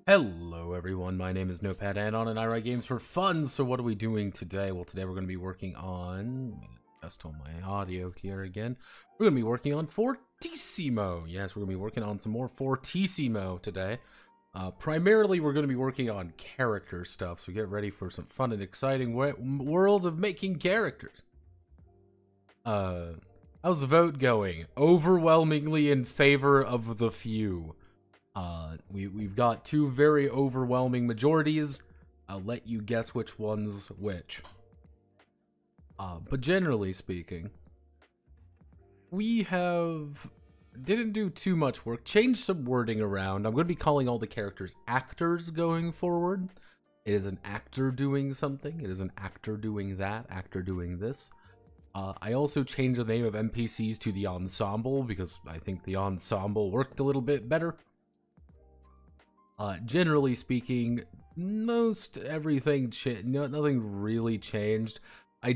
Hello everyone, my name is Notepad and on and I write games for fun. So what are we doing today? Well, today we're going to be working on, let me adjust on my audio here again. We're going to be working on Fortissimo. Yes, we're going to be working on some more Fortissimo today. Primarily we're going to be working on character stuff, so get ready for some fun and exciting world of making characters. How's the vote going? Overwhelmingly in favor of the few. We've got two very overwhelming majorities. I'll let you guess which one's which. But generally speaking, we didn't do too much work. Changed some wording around. I'm going to be calling all the characters actors going forward. It is an actor doing something. It is an actor doing that. Actor doing this. I also changed the name of NPCs to the ensemble because I think the ensemble worked a little bit better. Generally speaking, most everything nothing really changed. I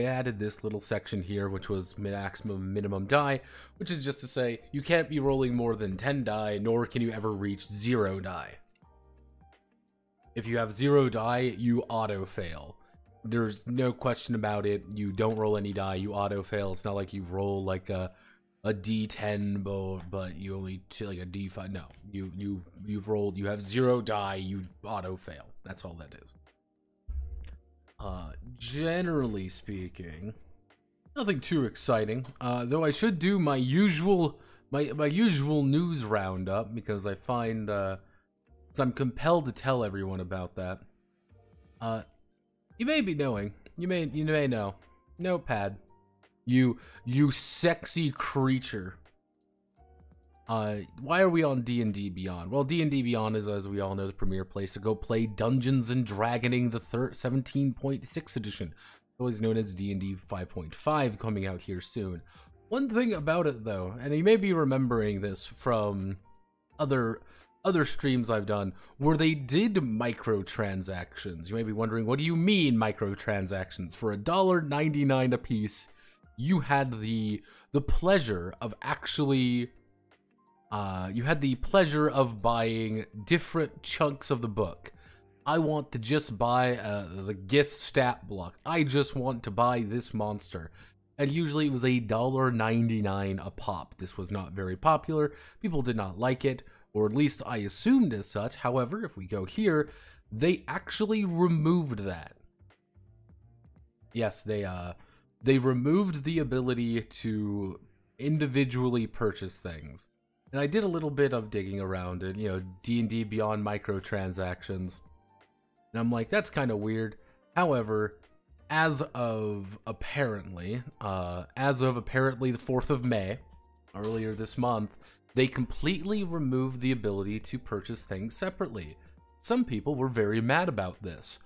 added this little section here, which was maximum minimum die, which is just to say you can't be rolling more than 10 die, nor can you ever reach 0 die. If you have 0 die, you auto fail. There's no question about it. You don't roll any die, you auto fail. It's not like you roll like a D10, but you only like a D5. No, you've rolled. You have 0 die. You auto fail. That's all that is. Generally speaking, nothing too exciting. Though I should do my usual news roundup because I find I'm compelled to tell everyone about that. You may be knowing. You may know. Notepad. You sexy creature. Why are we on D&D Beyond? Well, D&D Beyond is, as we all know, the premier place to go play Dungeons and Dragoning the 17.6 edition, always known as D&D 5.5, coming out here soon. One thing about it, though, and you may be remembering this from other streams I've done, where they did microtransactions. You may be wondering, what do you mean microtransactions? For $1.99 a piece, you had the pleasure of actually... you had the pleasure of buying different chunks of the book. I want to just buy the gift stat block. I just want to buy this monster. And usually it was $1.99 a pop. This was not very popular. People did not like it, or at least I assumed as such. However, if we go here, they actually removed that. Yes, they removed the ability to individually purchase things. And I did a little bit of digging around it, you know, D&D Beyond microtransactions. And I'm like, that's kind of weird. However, as of apparently the 4th of May, earlier this month, they completely removed the ability to purchase things separately. Some people were very mad about this.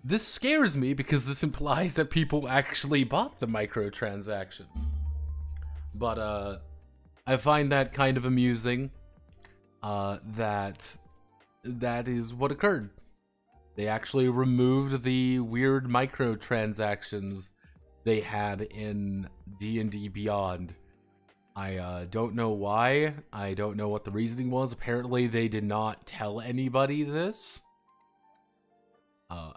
This scares me because this implies that people actually bought the microtransactions. But, I find that kind of amusing, that is what occurred. They actually removed the weird microtransactions they had in D&D Beyond. I don't know why. I don't know what the reasoning was. Apparently they did not tell anybody this.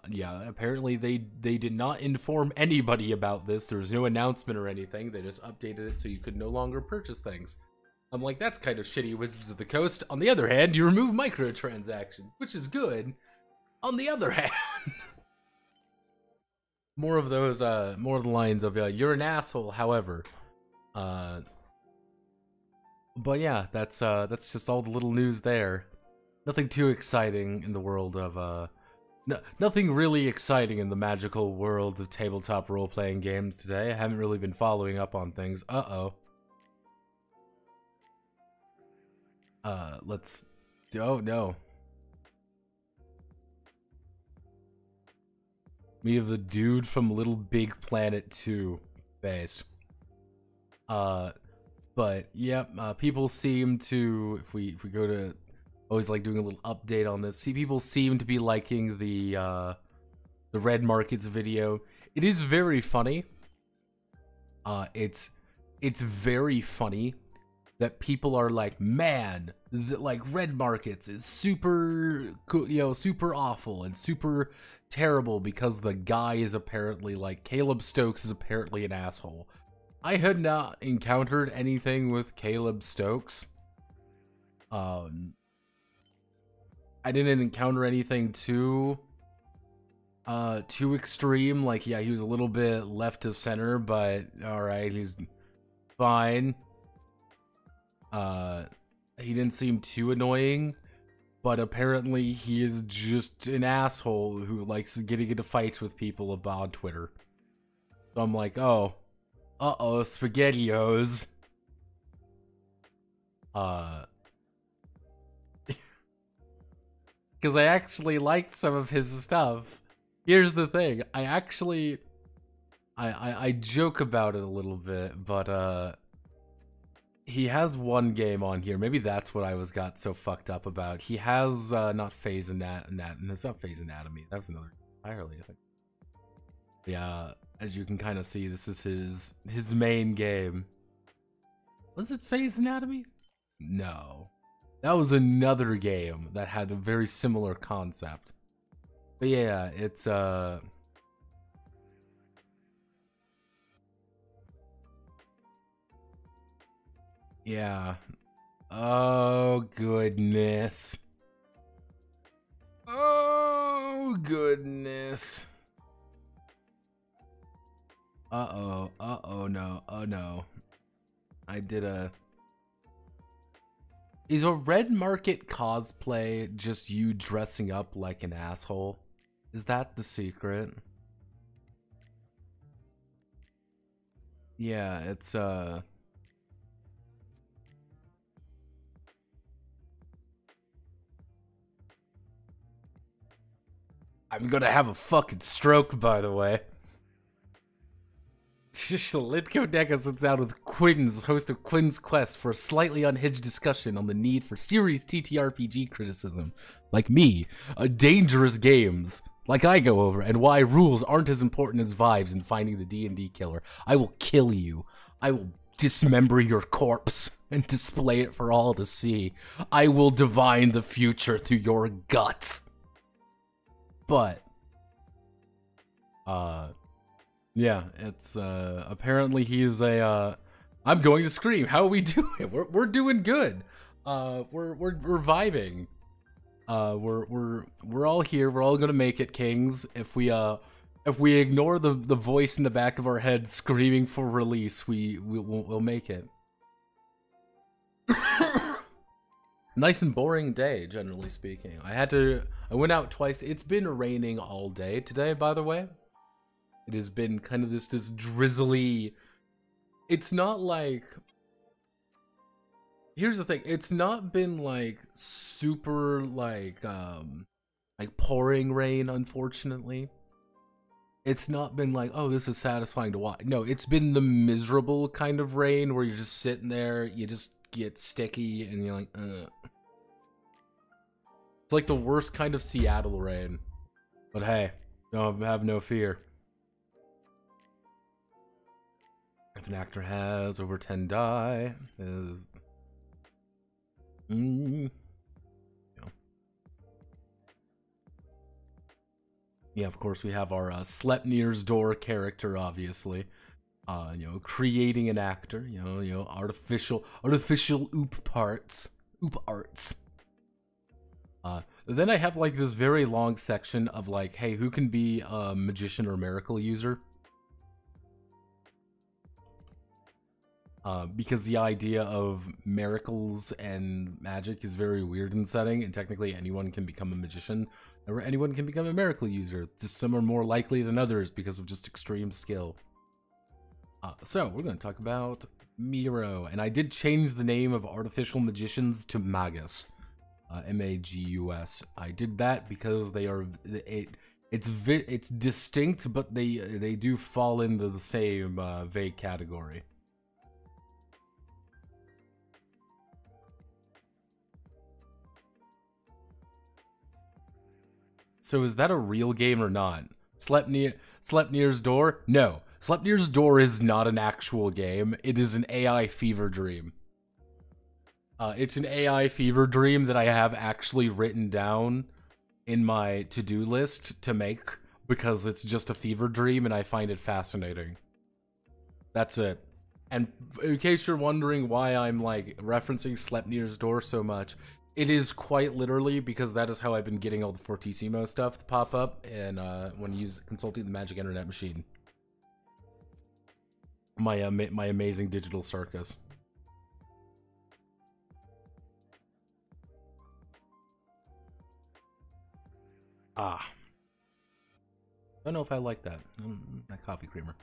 Yeah, apparently they did not inform anybody about this. There was no announcement or anything. They just updated it so you could no longer purchase things. I'm like, that's kind of shitty, Wizards of the Coast. On the other hand, you remove microtransactions, which is good. On the other hand, more of those, more of the lines of, you're an asshole, however. But yeah, that's just all the little news there. Nothing too exciting in the world of, nothing really exciting in the magical world of tabletop role-playing games today. I haven't really been following up on things. Oh no. We have the dude from Little Big Planet 2 base. But yep, people seem to, if we go to, always like doing a little update on this. See, people seem to be liking the Red Markets video. It is very funny. It's very funny that people are like, man, like Red Markets is super, you know, super awful and super terrible because the guy is apparently like, Caleb Stokes is apparently an asshole. I had not encountered anything with Caleb Stokes. I didn't encounter anything too extreme. Like, yeah, he was a little bit left of center, but all right, he's fine. He didn't seem too annoying, but apparently he is just an asshole who likes getting into fights with people on Twitter. So I'm like, oh, SpaghettiOs. Because I actually liked some of his stuff. Here's the thing, I joke about it a little bit, but he has one game on here. Maybe that's what I got so fucked up about. He has not Phase Anatomy. It's not Phase Anatomy. That was another entirely, I think. Yeah, as you can kind of see, this is his main game. Was it Phase Anatomy? No. That was another game that had a very similar concept. But yeah, it's yeah. Oh goodness. Oh goodness. Uh-oh. Uh-oh, no. Oh no. Is a Red Market cosplay just you dressing up like an asshole? Is that the secret? Yeah, it's I'm gonna have a fucking stroke, by the way. Litko Deca sits down with Quinn's, host of Quinn's Quest, for a slightly unhinged discussion on the need for serious TTRPG criticism. Like me, dangerous games, like I go over, and why rules aren't as important as vibes in finding the D&D killer. I will kill you. I will dismember your corpse and display it for all to see. I will divine the future through your guts. But, yeah, it's, apparently he's a, I'm going to scream. How are we doing? We're doing good. We're vibing. We're all here. We're all gonna make it, kings. If we ignore the voice in the back of our head screaming for release, we'll make it. Nice and boring day, generally speaking. I went out twice. It's been raining all day today, by the way. It has been kind of this drizzly. It's not like. Here's the thing. It's not been like super like pouring rain, unfortunately. It's not been like, oh, this is satisfying to watch. No, it's been the miserable kind of rain where you're just sitting there, you just get sticky, and you're like, ugh. It's like the worst kind of Seattle rain. But hey, have no fear. If an actor has over 10 die, is... Yeah, of course we have our Sleipnir's Door character, obviously. You know, creating an actor, you know, artificial oop arts. Then I have like this very long section of like, hey, who can be a magician or miracle user? Because the idea of miracles and magic is very weird in setting, and technically anyone can become a magician, or anyone can become a miracle user. Just some are more likely than others because of just extreme skill. So, we're going to talk about Miro, and I did change the name of artificial magicians to Magus. M-A-G-U-S. I did that because they are... It's distinct, but they do fall into the same vague category. So is that a real game or not? Sleipnir's Door? No. Sleipnir's Door is not an actual game. It is an AI fever dream. It's an AI fever dream that I have actually written down in my to-do list to make because it's just a fever dream and I find it fascinating. That's it. And in case you're wondering why I'm like referencing Sleipnir's Door so much, it is quite literally because that is how I've been getting all the Fortissimo stuff to pop up and when consulting the Magic Internet Machine. My amazing digital circus. Don't know if I like that. That coffee creamer.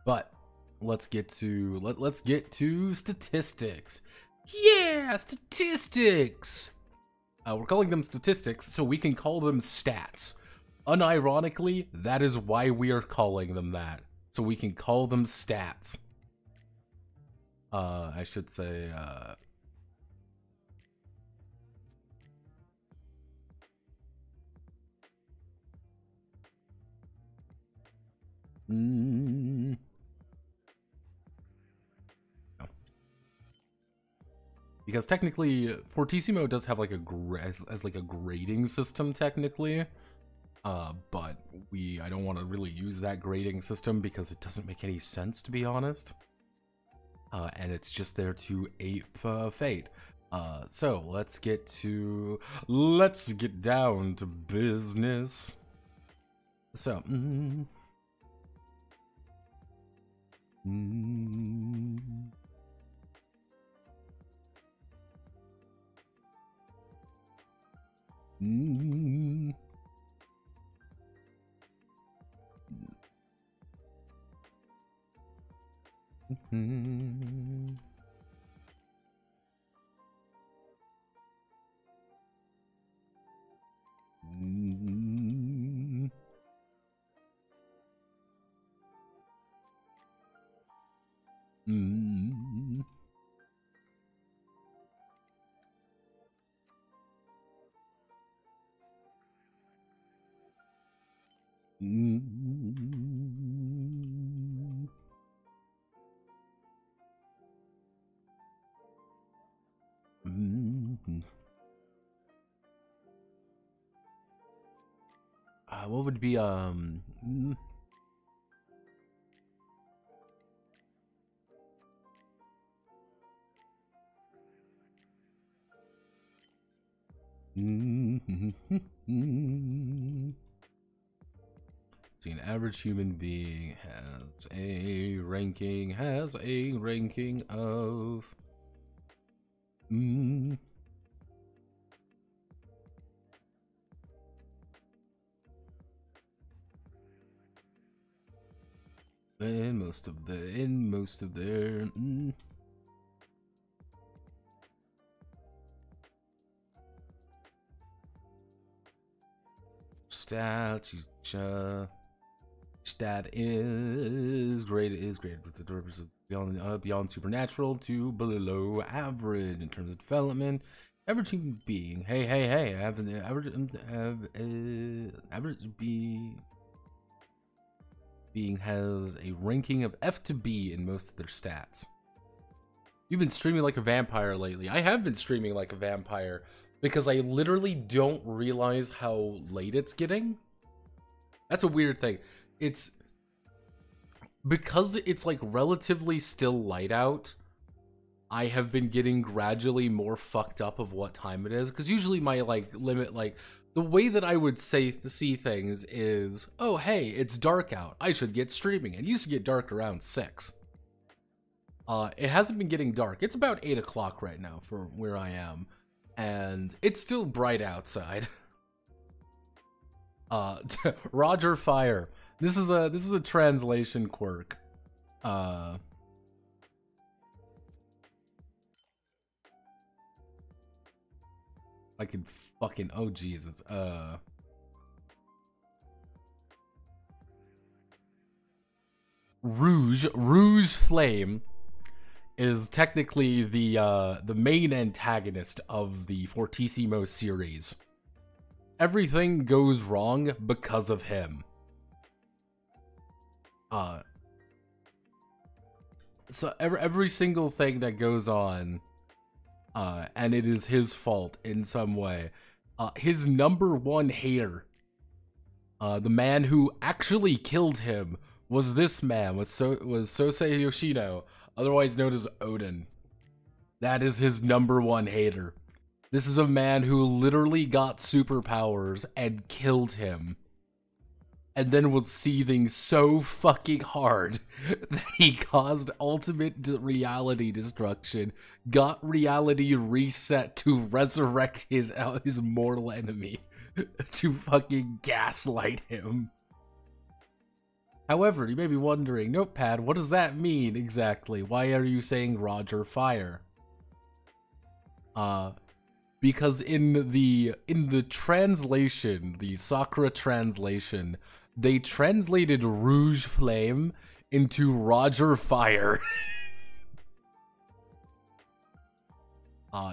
But let's get to statistics. Yeah, statistics. We're calling them statistics so we can call them stats. Unironically, that is why we are calling them that. So we can call them stats. I should say, no. Because technically, Fortissimo does have like as like a grading system technically, but I don't want to really use that grading system because it doesn't make any sense, to be honest. And it's just there to ape fate. So let's get down to business. So, What would be see, an average human being has a ranking of in most of their stat is greater beyond supernatural to below average in terms of development. Average human being, hey, I have an average being has a ranking of F to B in most of their stats. You've been streaming like a vampire lately. I have been streaming like a vampire because I literally don't realize how late it's getting. That's a weird thing. It's because it's like relatively still light out. I have been getting gradually more fucked up of what time it is, because usually my like limit, like the way that I would see things is, oh hey, it's dark out, I should get streaming. It used to get dark around 6. It hasn't been getting dark. It's about 8 o'clock right now for where I am, and it's still bright outside. Roger Fire. This is a translation quirk. I could fucking, oh Jesus. Rouge Flame is technically the main antagonist of the Fortissimo series. Everything goes wrong because of him. So every single thing that goes on, and it is his fault in some way. His #1 hater, the man who actually killed him, was this man, was Sosei Yoshino, otherwise known as Odin. That is his #1 hater. This is a man who literally got superpowers and killed him, and then was seething so fucking hard that he caused ultimate reality destruction, got reality reset to resurrect his mortal enemy, to fucking gaslight him. However, you may be wondering, Notepad, what does that mean exactly? Why are you saying Roger Fire? Because in the translation, the Sakura translation, they translated Rouge Flame into Roger Fire.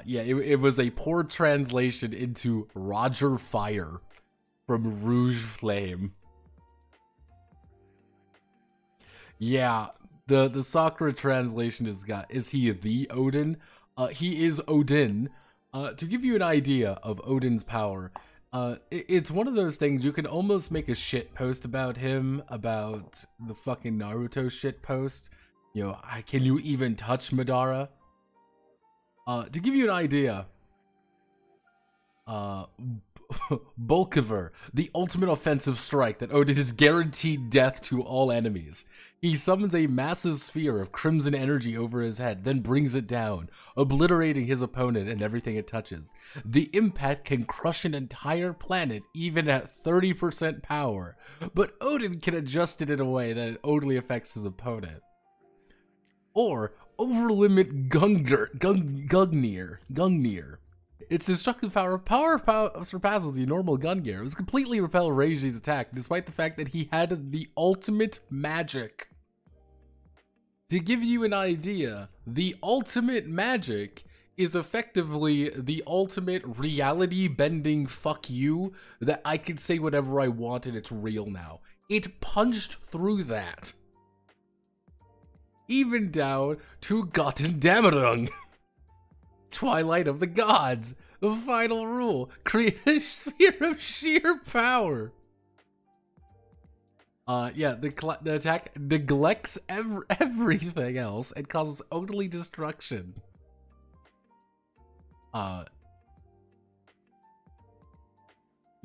Yeah, it was a poor translation into Roger Fire from Rouge Flame. Yeah, the Sakura translation is he the Odin? He is Odin. To give you an idea of Odin's power, it's one of those things you can almost make a shit post about him, about the fucking Naruto shit post. You know, can you even touch Madara? To give you an idea, Bolkiver, the ultimate offensive strike that Odin is guaranteed death to all enemies. He summons a massive sphere of crimson energy over his head, then brings it down, obliterating his opponent and everything it touches. The impact can crush an entire planet even at 30% power, but Odin can adjust it in a way that it only affects his opponent. Or Overlimit Gungnir. Its destructive power surpasses the normal Gungnir. It was completely repel Reiji's attack, despite the fact that he had the ultimate magic. To give you an idea, the ultimate magic is effectively the ultimate reality-bending fuck you that I can say whatever I want and it's real now. It punched through that. Even down to Gotten Dämmerung. Twilight of the Gods. The final rule. Create a sphere of sheer power. Yeah, the attack neglects everything else and causes only destruction.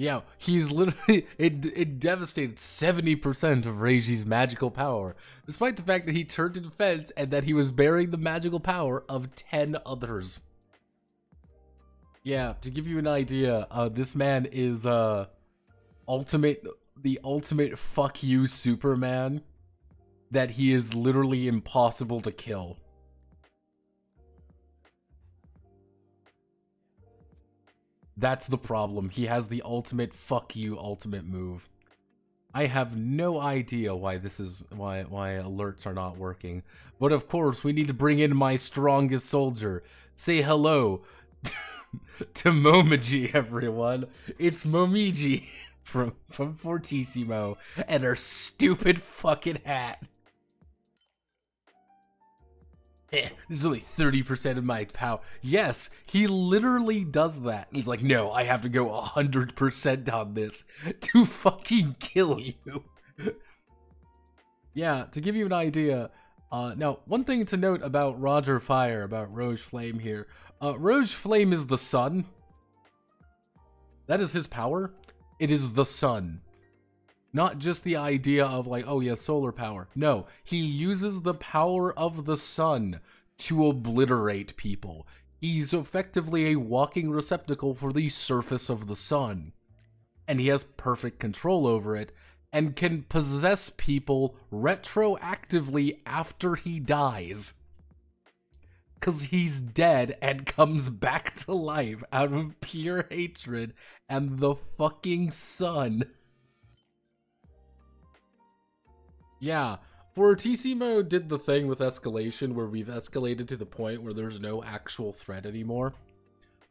Yeah, he's literally, it devastated 70% of Reiji's magical power, despite the fact that he turned to defense and that he was bearing the magical power of 10 others. Yeah, to give you an idea, this man is, the ultimate fuck you Superman, that he is literally impossible to kill. That's the problem. He has the ultimate fuck you ultimate move. I have no idea why this is why alerts are not working. But of course, we need to bring in my strongest soldier. Say hello to Momiji, everyone. It's Momiji from Fortissimo and her stupid fucking hat. This is only 30% of my power. Yes, he literally does that. He's like, no, I have to go 100% on this to fucking kill you. Yeah, to give you an idea, now, one thing to note about Roger Fire, about Rouge Flame here. Rouge Flame is the sun. That is his power. It is the sun. Not just the idea of like, oh yeah, solar power. No, he uses the power of the sun to obliterate people. He's effectively a walking receptacle for the surface of the sun. And he has perfect control over it and can possess people retroactively after he dies. 'Cause he's dead and comes back to life out of pure hatred and the fucking sun. Yeah, Fortissimo did the thing with escalation where we've escalated to the point where there's no actual threat anymore.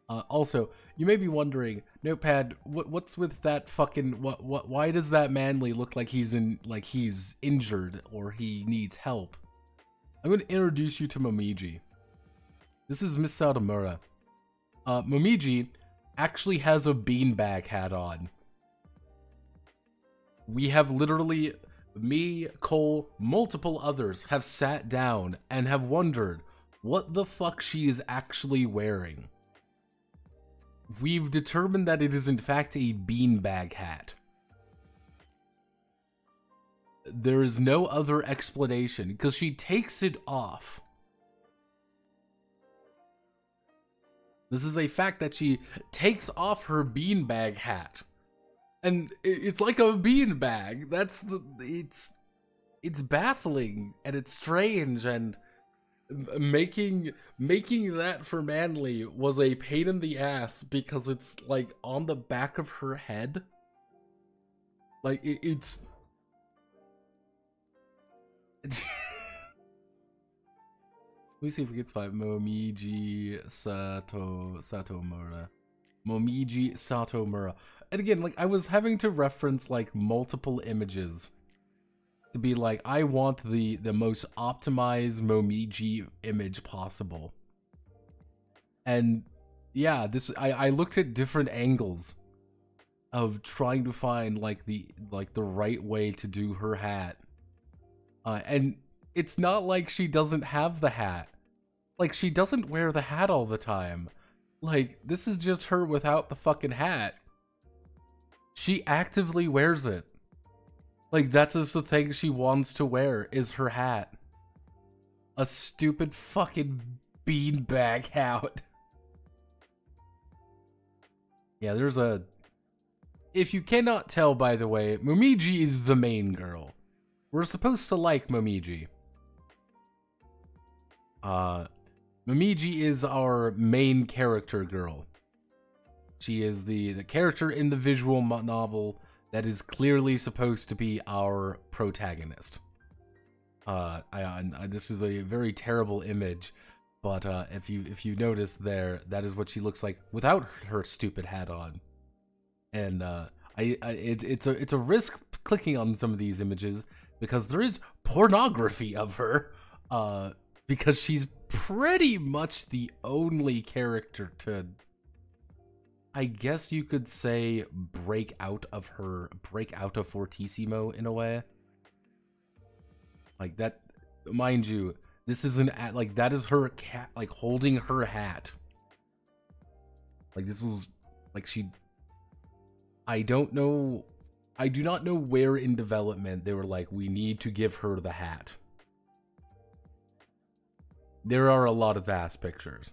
Also, you may be wondering, Notepad, what's with that fucking why does that Manly look like he's injured or he needs help? I'm going to introduce you to Momiji. This is Miss Satomura. Momiji actually has a beanbag hat on. We have literally, me, Cole, multiple others have sat down and have wondered what the fuck she is actually wearing. We've determined that it is in fact a beanbag hat. There is no other explanation because she takes it off. This is a fact that she takes off her beanbag hat. And it's like a beanbag. That's the it's baffling and it's strange, and making that for Manly was a pain in the ass because it's like on the back of her head. Like it's let me see if we can find Momiji Satomura. Momiji Satomura. And again, like, I was having to reference, like, multiple images to be like, I want the most optimized Momiji image possible. And, yeah, I looked at different angles of trying to find, like, the right way to do her hat. And it's not like she doesn't have the hat. Like, she doesn't wear the hat all the time. Like, this is just her without the fucking hat. She actively wears it. Like, that's just the thing she wants to wear, is her hat. A stupid fucking beanbag hat. Yeah, there's a... If you cannot tell, by the way, Momiji is the main girl. We're supposed to like Momiji. Momiji is our main character girl. She is the character in the visual novel that is clearly supposed to be our protagonist. This is a very terrible image, but if you notice there, that is what she looks like without her stupid hat on. And it's a risk clicking on some of these images because there is pornography of her, because she's pretty much the only character to, I guess you could say, break out of Fortissimo in a way. Like that, mind you, this isn't like, that is her cat, like holding her hat. Like this is like I do not know where in development they were like, we need to give her the hat. There are a lot of ass pictures.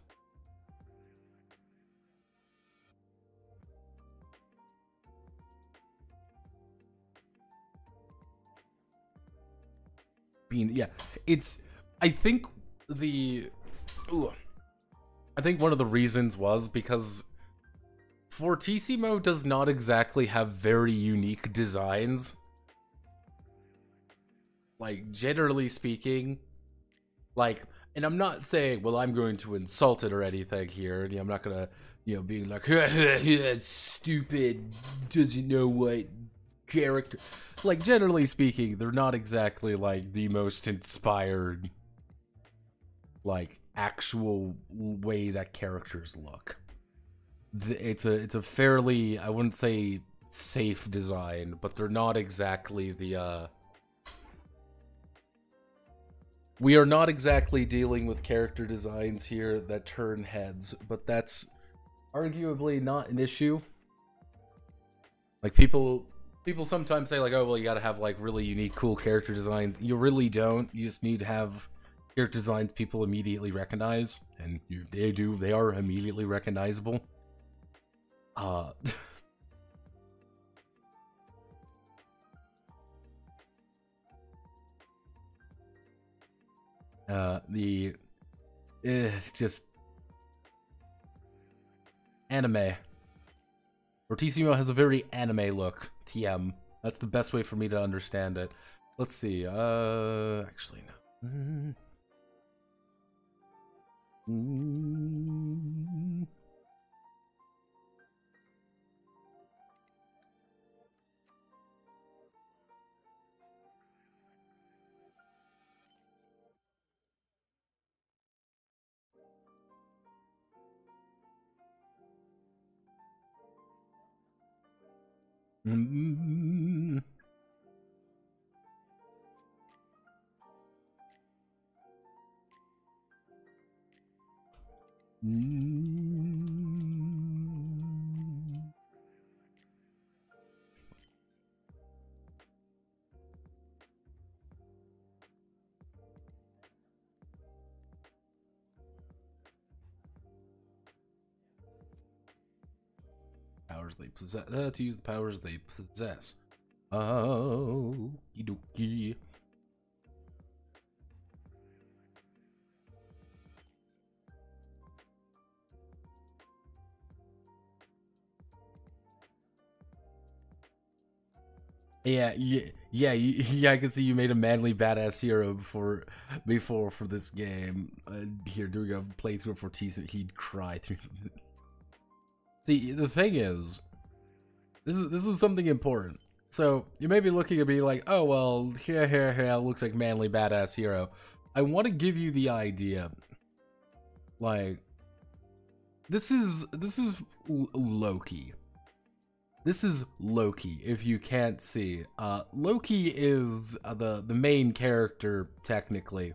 Yeah, I think one of the reasons was because Fortissimo does not exactly have very unique designs. Like, generally speaking, like, and I'm not saying, well, I'm going to insult it or anything here. I'm not gonna, being like, stupid, doesn't know what character. Like, generally speaking, they're not exactly, like, the most inspired, like, actual way that characters look. It's a fairly, I wouldn't say safe design, but they're not exactly the, we are not exactly dealing with character designs here that turn heads, but that's arguably not an issue. Like, people sometimes say, like, oh, well, you gotta have, like, really unique, cool character designs. You really don't. You just need to have character designs people immediately recognize, and they are immediately recognizable. It's just anime. Fortissimo has a very anime look. TM. That's the best way for me to understand it. Let's see. Actually, no. Powers they possess. To use the powers they possess. Oh, okie. Yeah, I can see you made a manly badass hero before for this game. Here, doing a playthrough for Fortissimo, he'd cry through. See, the thing is, this is something important. So you may be looking at me like, oh well, yeah, looks like manly badass hero. I want to give you the idea, like, this is Loki. This is Loki, if you can't see. Loki is the main character, technically.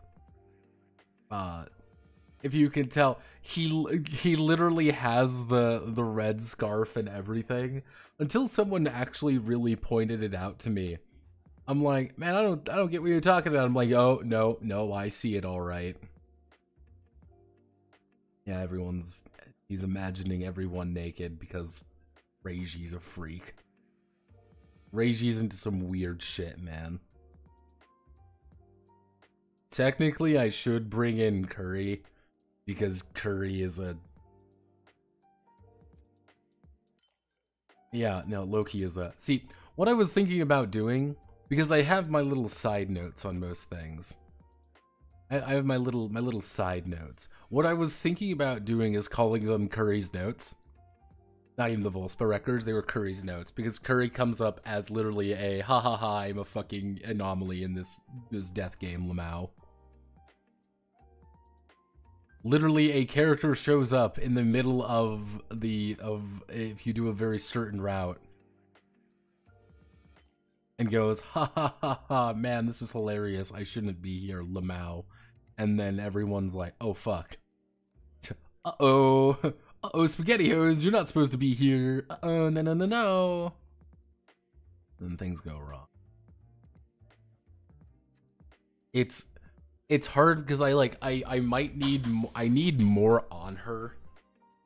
if you can tell, he literally has the red scarf and everything until someone actually really pointed it out to me. I'm like, man, I don't get what you're talking about. I'm like, oh no, I see it all right. Yeah, he's imagining everyone naked because Reiji's a freak. Reiji's into some weird shit, man. Technically, I should bring in Curry because Curry is a... Yeah, no, Loki is a... See, what I was thinking about doing, because I have my little side notes on most things. I have my little side notes. What I was thinking about doing is calling them Curry's notes. Not even the Volspa records, they were Curry's notes, because Curry comes up as literally a ha ha ha, I'm a fucking anomaly in this death game, Lamau. Literally, a character shows up in the middle of if you do a very certain route, and goes, ha ha ha ha, man, this is hilarious, I shouldn't be here, Lamau. And then everyone's like, oh fuck. Uh-oh. Uh-oh, SpaghettiOs, you're not supposed to be here. Uh-oh, no. Then things go wrong. It's hard because I need more on her.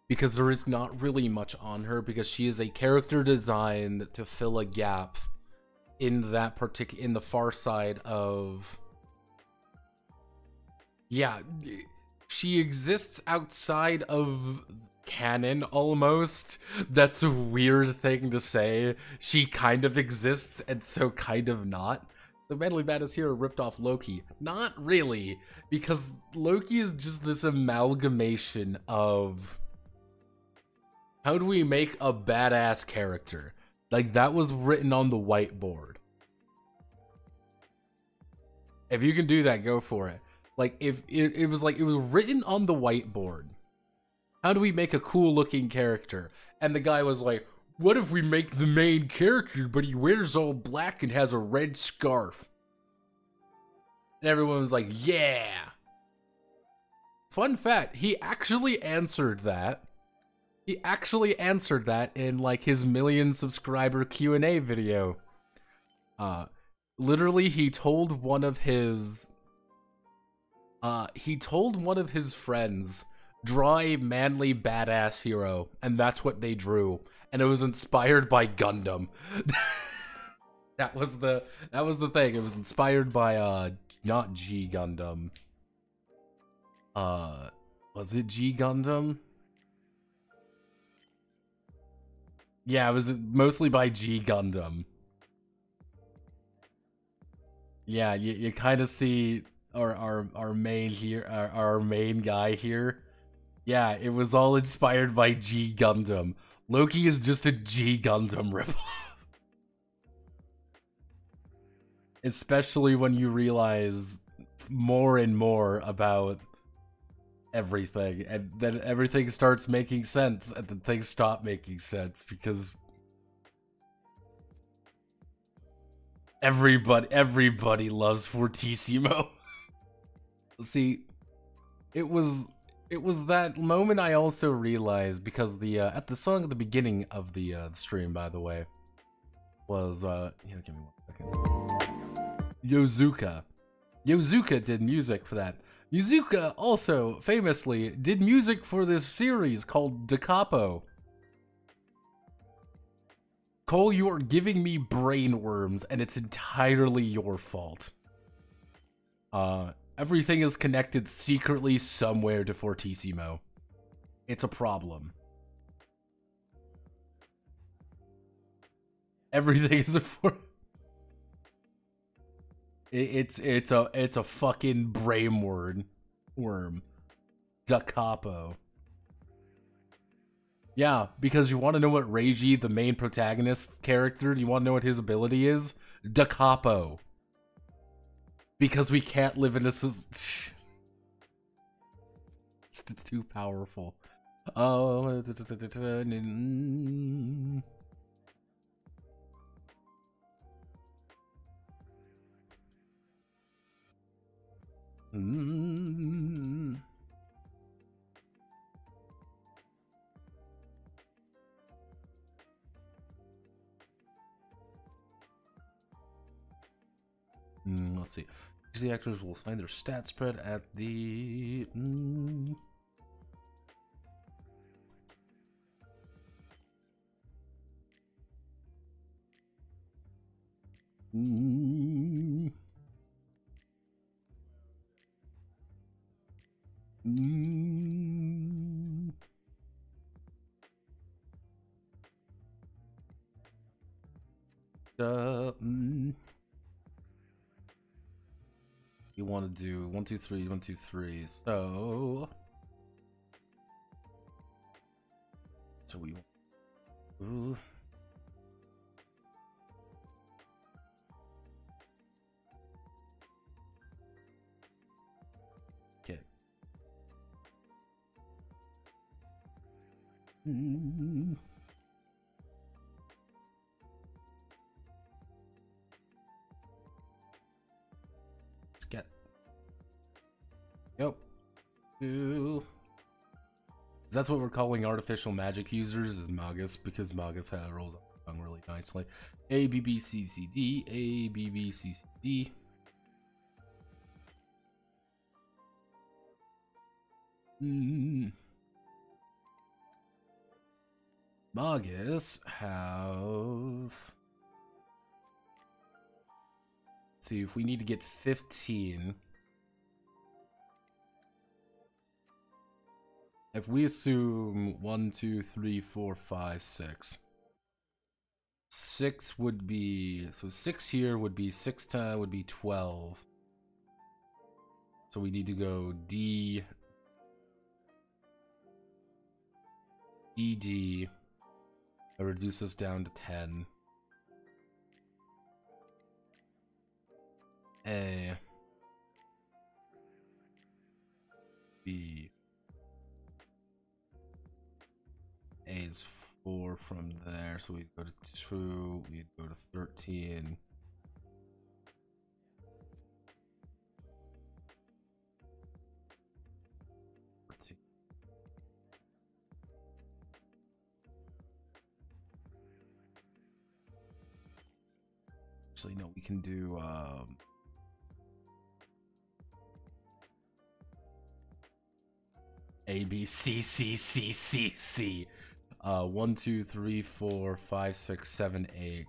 Because there is not really much on her, because she is a character designed to fill a gap in that in the far side of... Yeah, she exists outside of canon, almost. That's a weird thing to say. She kind of exists, and so kind of not. The Manly Baddest Hero ripped off Loki. Not really, because Loki is just this amalgamation of... How do we make a badass character? Like, that was written on the whiteboard. If you can do that, go for it. Like, if it was written on the whiteboard. How do we make a cool looking character? And the guy was like, what if we make the main character, but he wears all black and has a red scarf? And everyone was like, yeah. Fun fact, he actually answered that. He actually answered that in like his 1 million subscriber Q&A video. Literally, he told one of his friends, draw a manly badass hero, and that's what they drew, and it was inspired by Gundam. that was the thing. It was inspired by not G Gundam. Was it G Gundam? Yeah, it was mostly by G Gundam. Yeah, you kind of see our main here, our main guy here. Yeah, it was all inspired by G Gundam. Loki is just a G Gundam ripoff. Especially when you realize more and more about everything, and then everything starts making sense, and then things stop making sense because everybody loves Fortissimo. See, it was that moment I also realized, because the at the song at the beginning of the stream, by the way, was here, give me 1 second. Yozuka. Yozuka did music for that. Yozuka also famously did music for this series called Da Capo. Cole, you are giving me brain worms, and it's entirely your fault. Everything is connected secretly somewhere to Fortissimo. It's a problem. Everything is a It's a fucking brain worm. Da Capo. Yeah, because you want to know what Reiji, the main protagonist character, do you want to know what his ability is? Da Capo. Because we can't live in a... It's too powerful. Oh... let's see. The actors will assign their stat spread at the... You want to do 1, 2, 3, 1, 2, 3. So we ooh. Okay. Let's get. Yep. Ooh. That's what we're calling artificial magic users, is Magus, because Magus rolls up the tongue really nicely. A, B, B, C, C, D. A, B, B, C, C, D. Magus have... Let's see, if we need to get 15... If we assume 1, 2, 3, 4, 5, 6. 6 would be... So 6 here would be 6 times would be 12. So we need to go D... D, D. That reduces down to 10. A. B. A is 4 from there, so we go to 2, we go to 13. Actually, no, we can do A, B, C, C, C, C, C. 1, 2, 3, 4, 5, 6, 7, 8.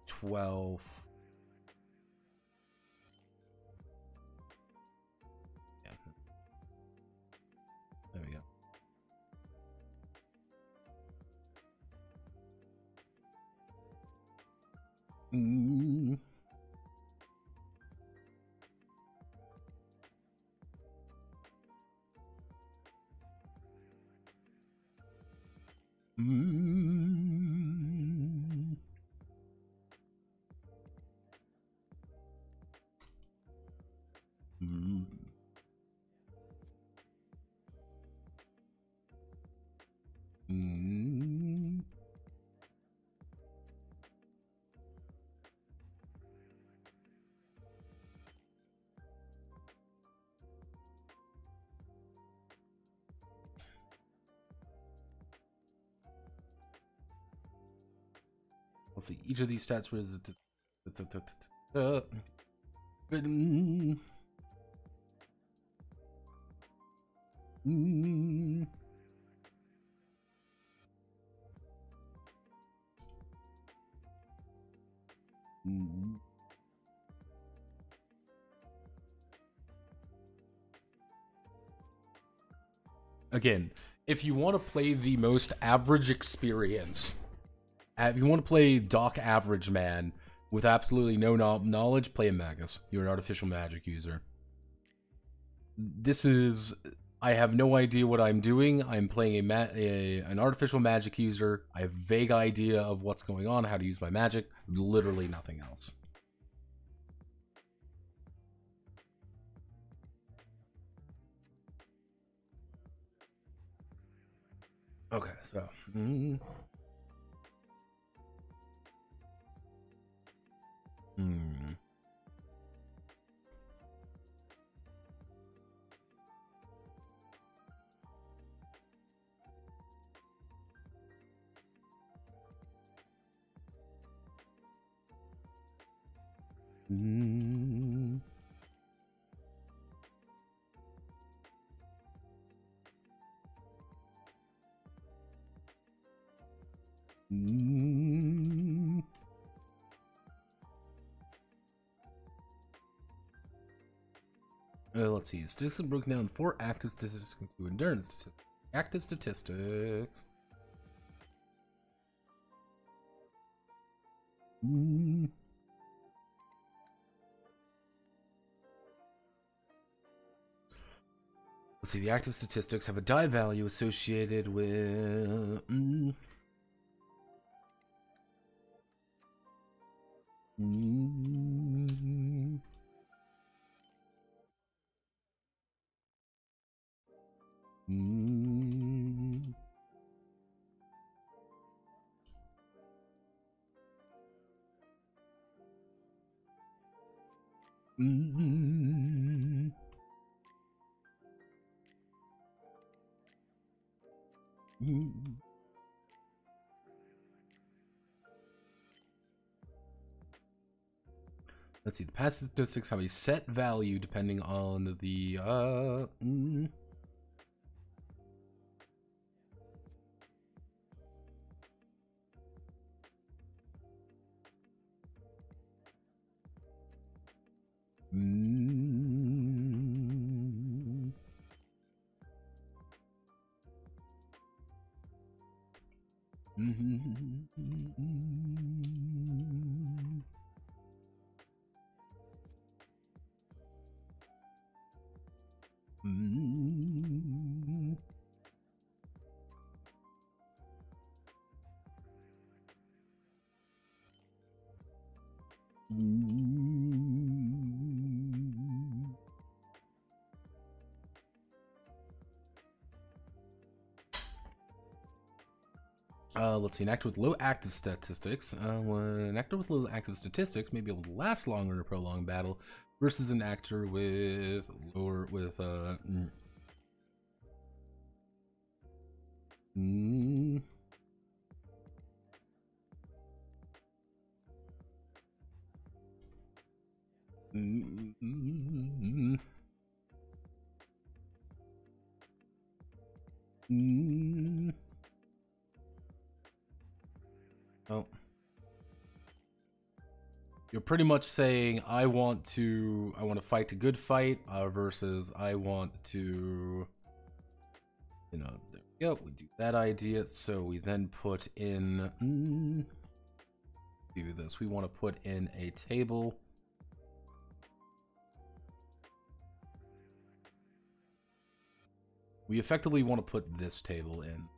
12. Yeah. There we go. Let's see, each of these stats was Again, if you want to play the most average experience, if you want to play Doc Average Man with absolutely no knowledge, play a Magus. You're an artificial magic user. This is... I have no idea what I'm doing. I'm playing an artificial magic user. I have a vague idea of what's going on, how to use my magic. Literally nothing else. Okay, so... Mm. Mm. Let's see. Statistics are broken down in 4 active statistics and 2 endurance statistics. Active statistics. Mm. Let's see. The active statistics have a die value associated with. Mm. Mm. Mm. Mm. Mm. Let's see. The passive statistics have a set value depending on the mm. Mm. Mm. Mm. Mm. Let's see. An actor with low active statistics. An actor with low active statistics may be able to last longer in a prolonged battle versus an actor with lower Mm. Mm. Mm. Oh. You're pretty much saying I want to fight a good fight versus I want to, you know, there we go. We do that idea. So we then put in do this. We want to put in a table. We effectively want to put this table in,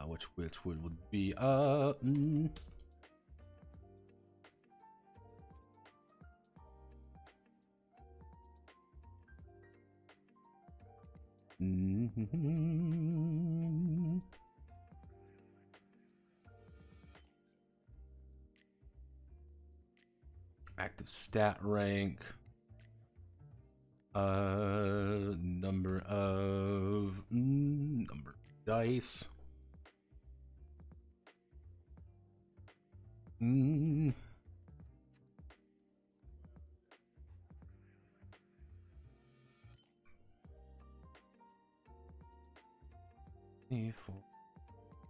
which would be active stat rank. Number of dice. Mm. Three, 4,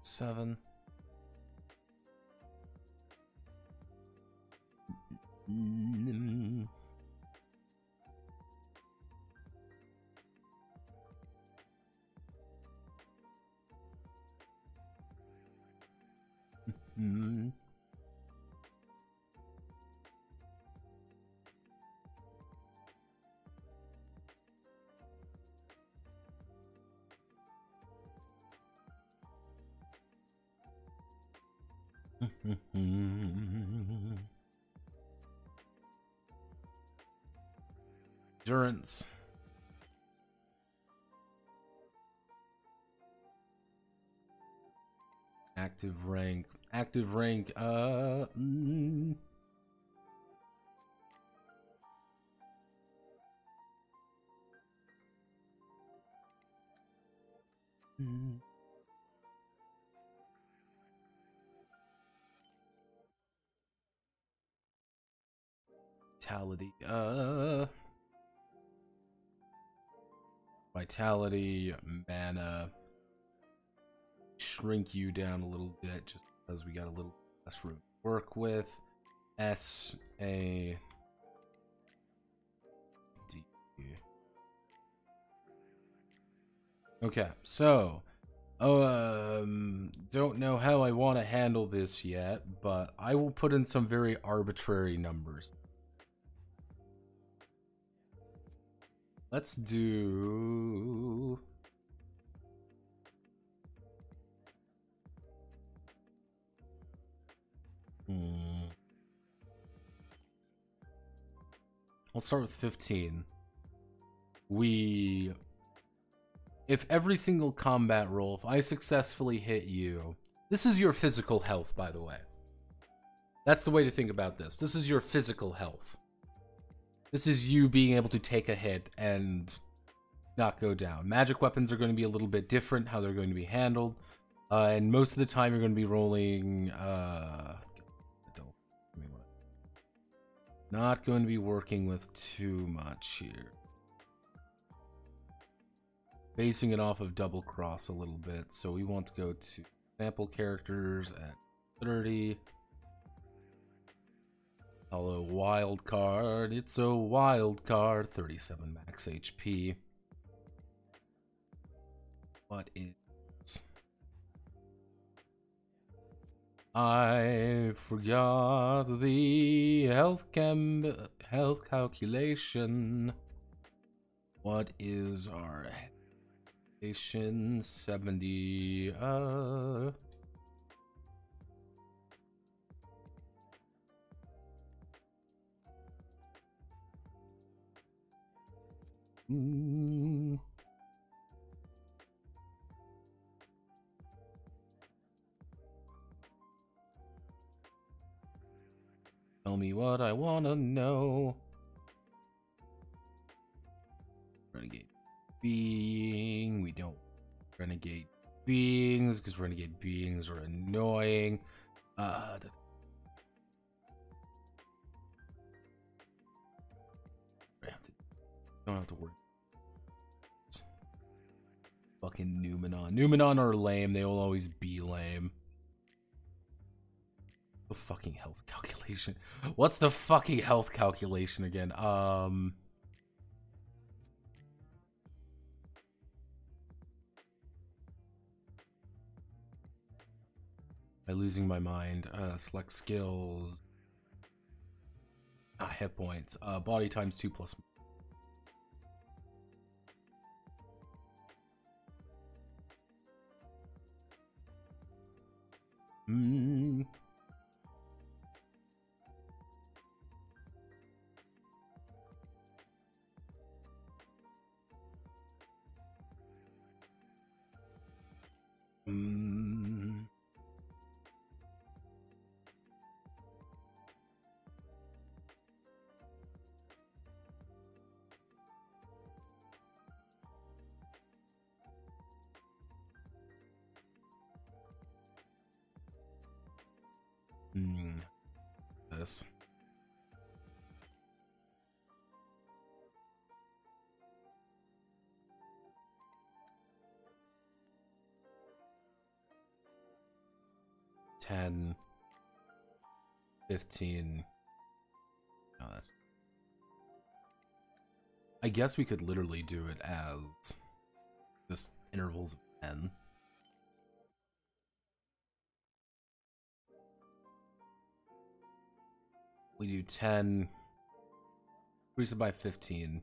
7. Mm. Mm. Endurance. Active rank. Active rank. Vitality. Vitality, mana. Shrink you down a little bit just because we got a little less room to work with. S A D. Okay, so don't know how I want to handle this yet, but I will put in some very arbitrary numbers. Let's do I'll start with 15. If every single combat roll, if I successfully hit you, this is your physical health, by the way. That's the way to think about this. This is your physical health. This is you being able to take a hit and not go down. Magic weapons are going to be a little bit different, how they're going to be handled. And most of the time you're going to be rolling... Not going to be working with too much here. Basing it off of double cross a little bit, so we want to go to sample characters at 30. Hello, wild card. It's a wild card. 37 max HP. What is... I forgot the health calculation. What is our calculation? 70 Tell me what I wanna know. Renegade being. We don't renegade beings because renegade beings are annoying. Don't have to worry. Fucking Numenon. Numenon are lame. They will always be lame. The fucking health calculation. What's the fucking health calculation again? Am I losing my mind? Select skills. Hit points. Body times 2 plus. This. $10, $15. Oh, that's. I guess we could literally do it as just intervals of 10. We do 10, increase it by 15.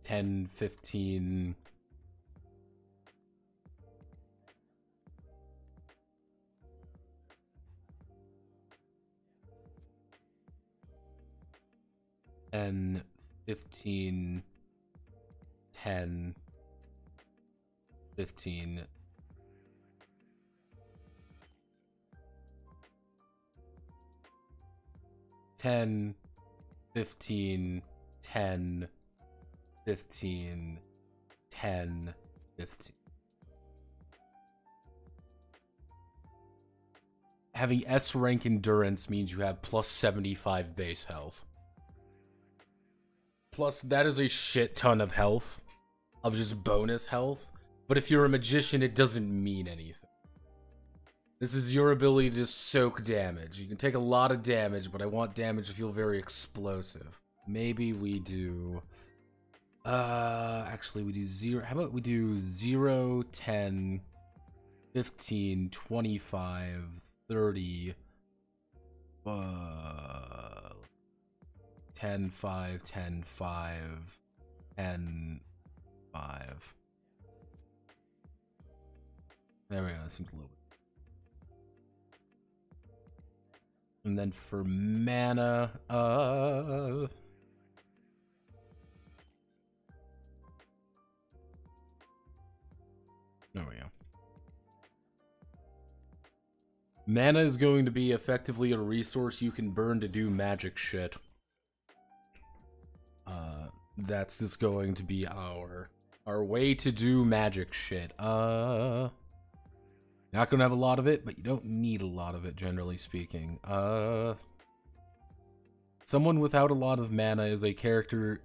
$10, $15. $10, $15, $10, $15. $10, 15, 10, 15, 10, 15. Having S rank endurance means you have plus 75 base health. Plus, that is a shit ton of health. Of just bonus health. But if you're a magician, it doesn't mean anything. This is your ability to just soak damage. You can take a lot of damage, but I want damage to feel very explosive. Maybe we do... actually, we do 0... How about we do 0, 10, 15, 25... 30, 10, 5, 10, 5, 10, 5. There we go, that seems a little bit. And then for mana, there we go. Mana is going to be effectively a resource you can burn to do magic shit. That's just going to be our way to do magic shit. Not gonna have a lot of it, but you don't need a lot of it, generally speaking. Someone without a lot of mana is a character...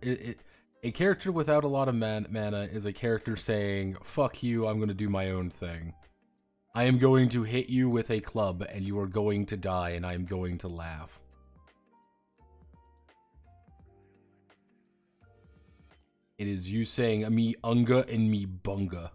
a character without a lot of mana is a character saying, fuck you, I'm gonna do my own thing. I am going to hit you with a club, and you are going to die, and I am going to laugh. It is you saying, me unga and me bunga.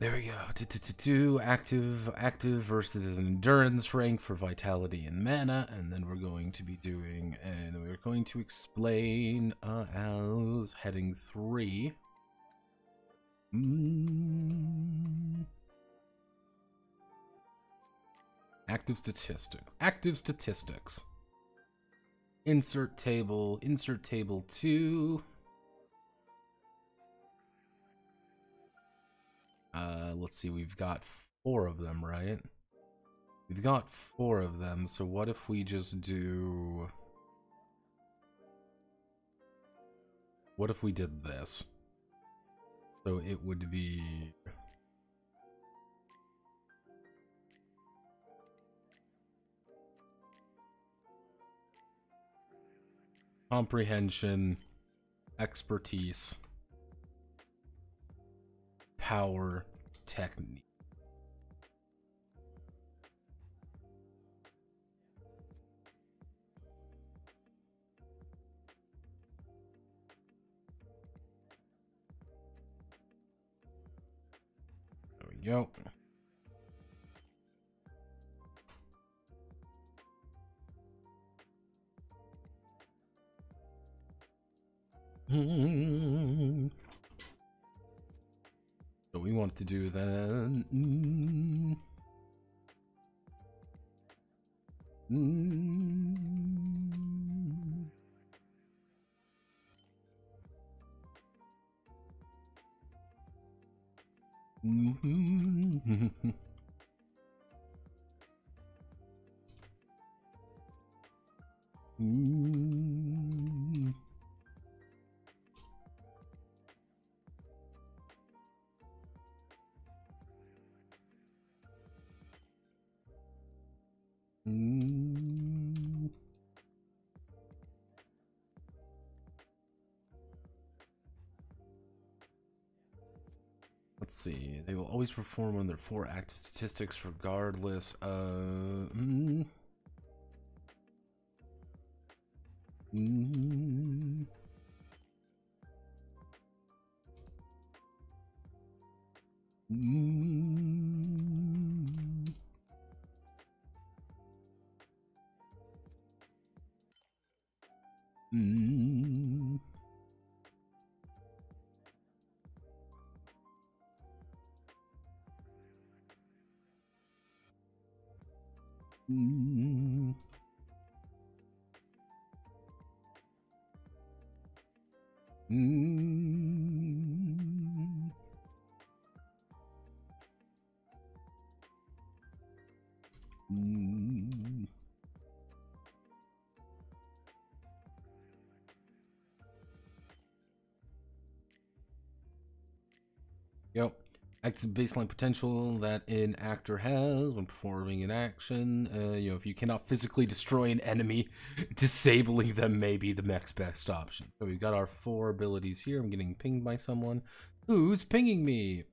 There we go. Active versus an endurance rank for vitality and mana, and then we're going to be doing, and we're going to explain as heading 3. Active statistics. Insert table 2. Let's see, we've got 4 of them, right? We've got 4 of them, so what if we just do... What if we did this? So it would be... Comprehension, expertise, power, technique. There we go. So we want to do then. let's see. They will always perform on their 4 active statistics regardless of... Yep. Active baseline potential that an actor has when performing an action. If you cannot physically destroy an enemy, disabling them may be the next best option. So we've got our 4 abilities here. I'm getting pinged by someone. Who's pinging me?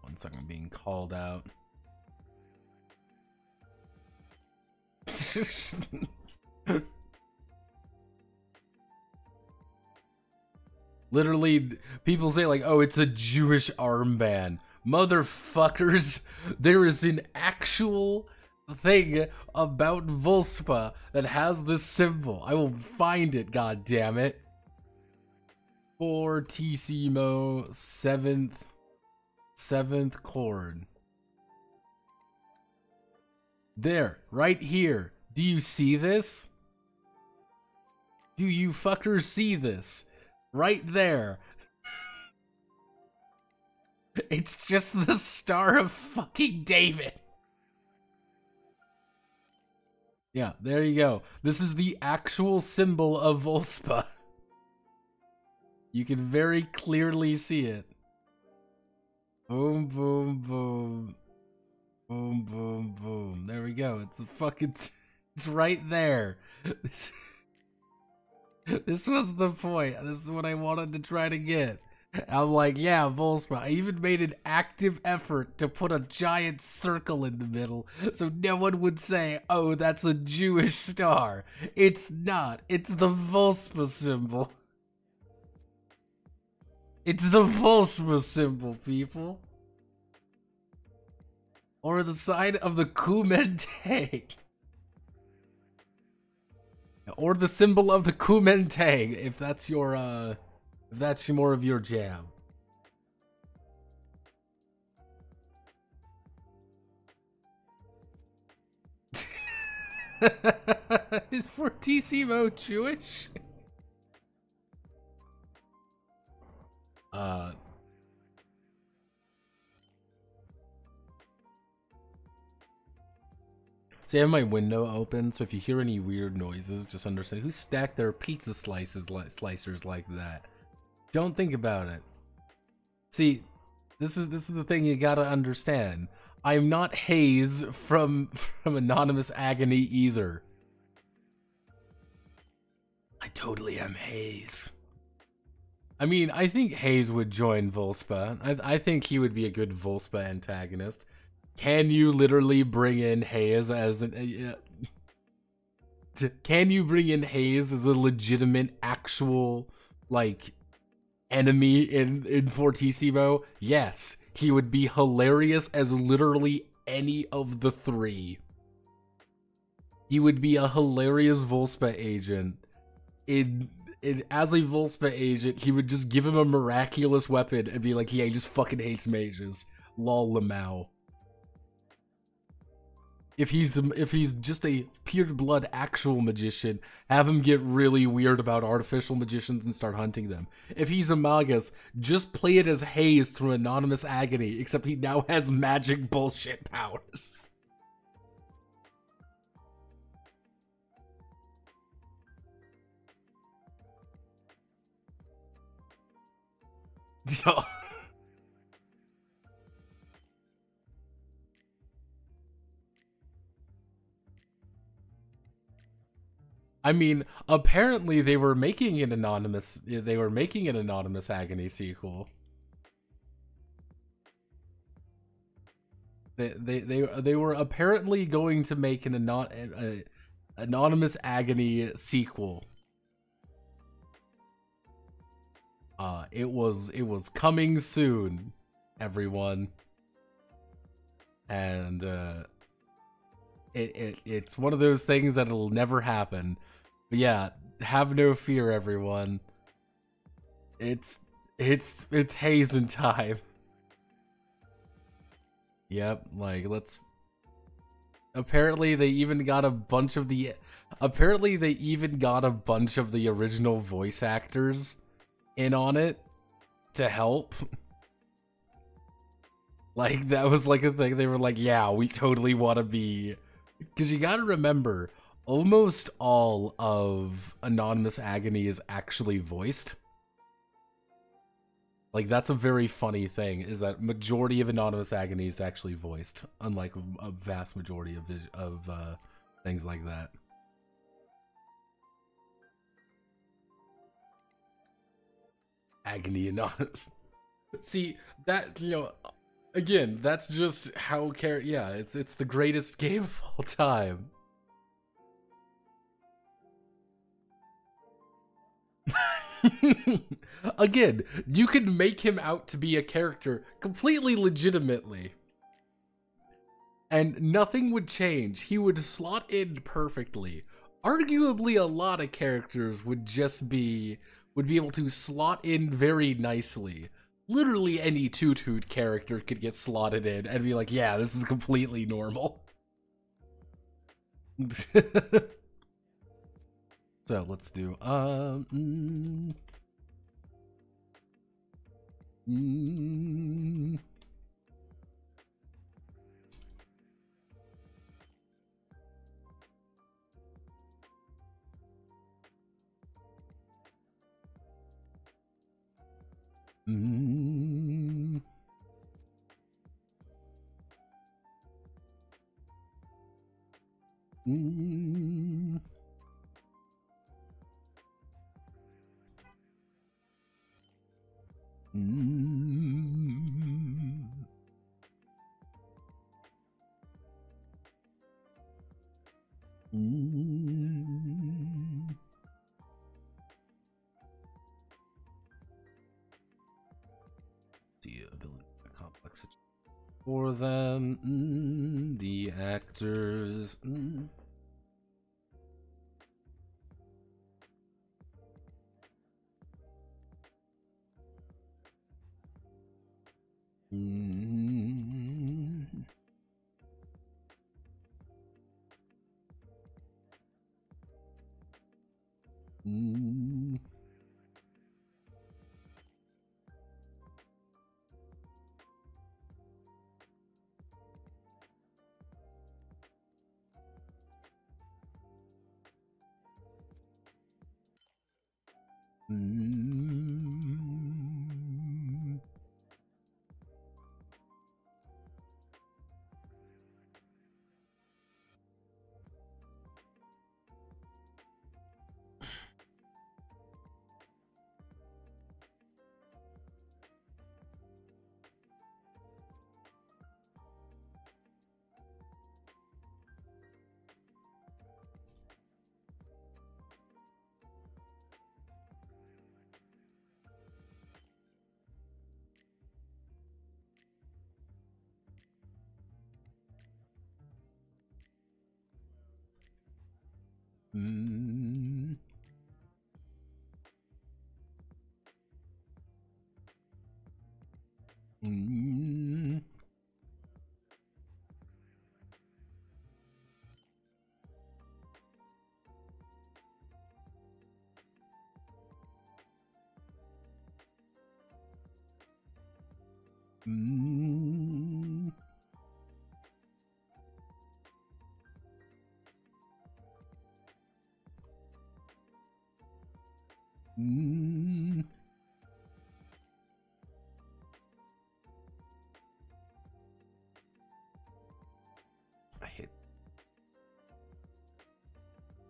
One second, I'm being called out. Literally, people say like, oh, it's a Jewish armband. Motherfuckers, there is an actual thing about Volspa that has this symbol. I will find it, god damn it. Fortissimo, 7th chord. There, right here. Do you see this? Do you fuckers see this? Right there. It's just the Star of fucking David. Yeah, there you go. This is the actual symbol of Volspa. You can very clearly see it. Boom, boom, boom. Boom, boom, boom. There we go. It's a fucking... It's right there. This was the point. This is what I wanted to try to get. I'm like, yeah, Volspa. I even made an active effort to put a giant circle in the middle so no one would say, oh, that's a Jewish star. It's not. It's the Volspa symbol. It's the Volspa symbol, people. Or the sign of the Kuomintang. Or the symbol of the Kuomintang, if that's your, if that's more of your jam. Is Fortissimo Jewish? So I have my window open, so if you hear any weird noises, just understand who stacked their pizza slicers like that. Don't think about it. See, this is the thing you gotta understand. I'm not Hayes from Anonymous Agony either. I totally am Hayes. I mean, I think Hayes would join Volspa. I think he would be a good Volspa antagonist. Can you literally bring in Hayes as an... can you bring in Hayes as a legitimate, actual, like, enemy in Fortissimo? Yes. He would be hilarious as literally any of the 3. He would be a hilarious Volspa agent. As a Volspa agent, he would just give him a miraculous weapon and be like, yeah, he just fucking hates mages. Lol Lamau. If he's just a pure blood actual magician, have him get really weird about artificial magicians and start hunting them. If he's a magus, just play it as Hayes through Anonymous Agony, except he now has magic bullshit powers. I mean, apparently they were making an anonymous Agony sequel. They were apparently going to make an anonymous Agony sequel. It was coming soon, everyone. And it's one of those things that it'll never happen. But yeah, have no fear, everyone. It's Hazen time. Yep, like let's. Apparently they even got a bunch of the original voice actors in on it to help. Like that was like a thing. They were like, yeah, we totally want to be, because you got to remember, almost all of Anonymous Agony is actually voiced. Like that's a very funny thing, is that majority of Anonymous Agony is actually voiced, unlike a vast majority of things like that. Agony Anonymous. See, that, you know, again, that's just how yeah, it's the greatest game of all time. Again, you can make him out to be a character completely legitimately, and nothing would change. He would slot in perfectly. Arguably, a lot of characters would be able to slot in very nicely. Literally any Toot character could get slotted in and be like, yeah, this is completely normal. So let's do the ability complex for them, the actors.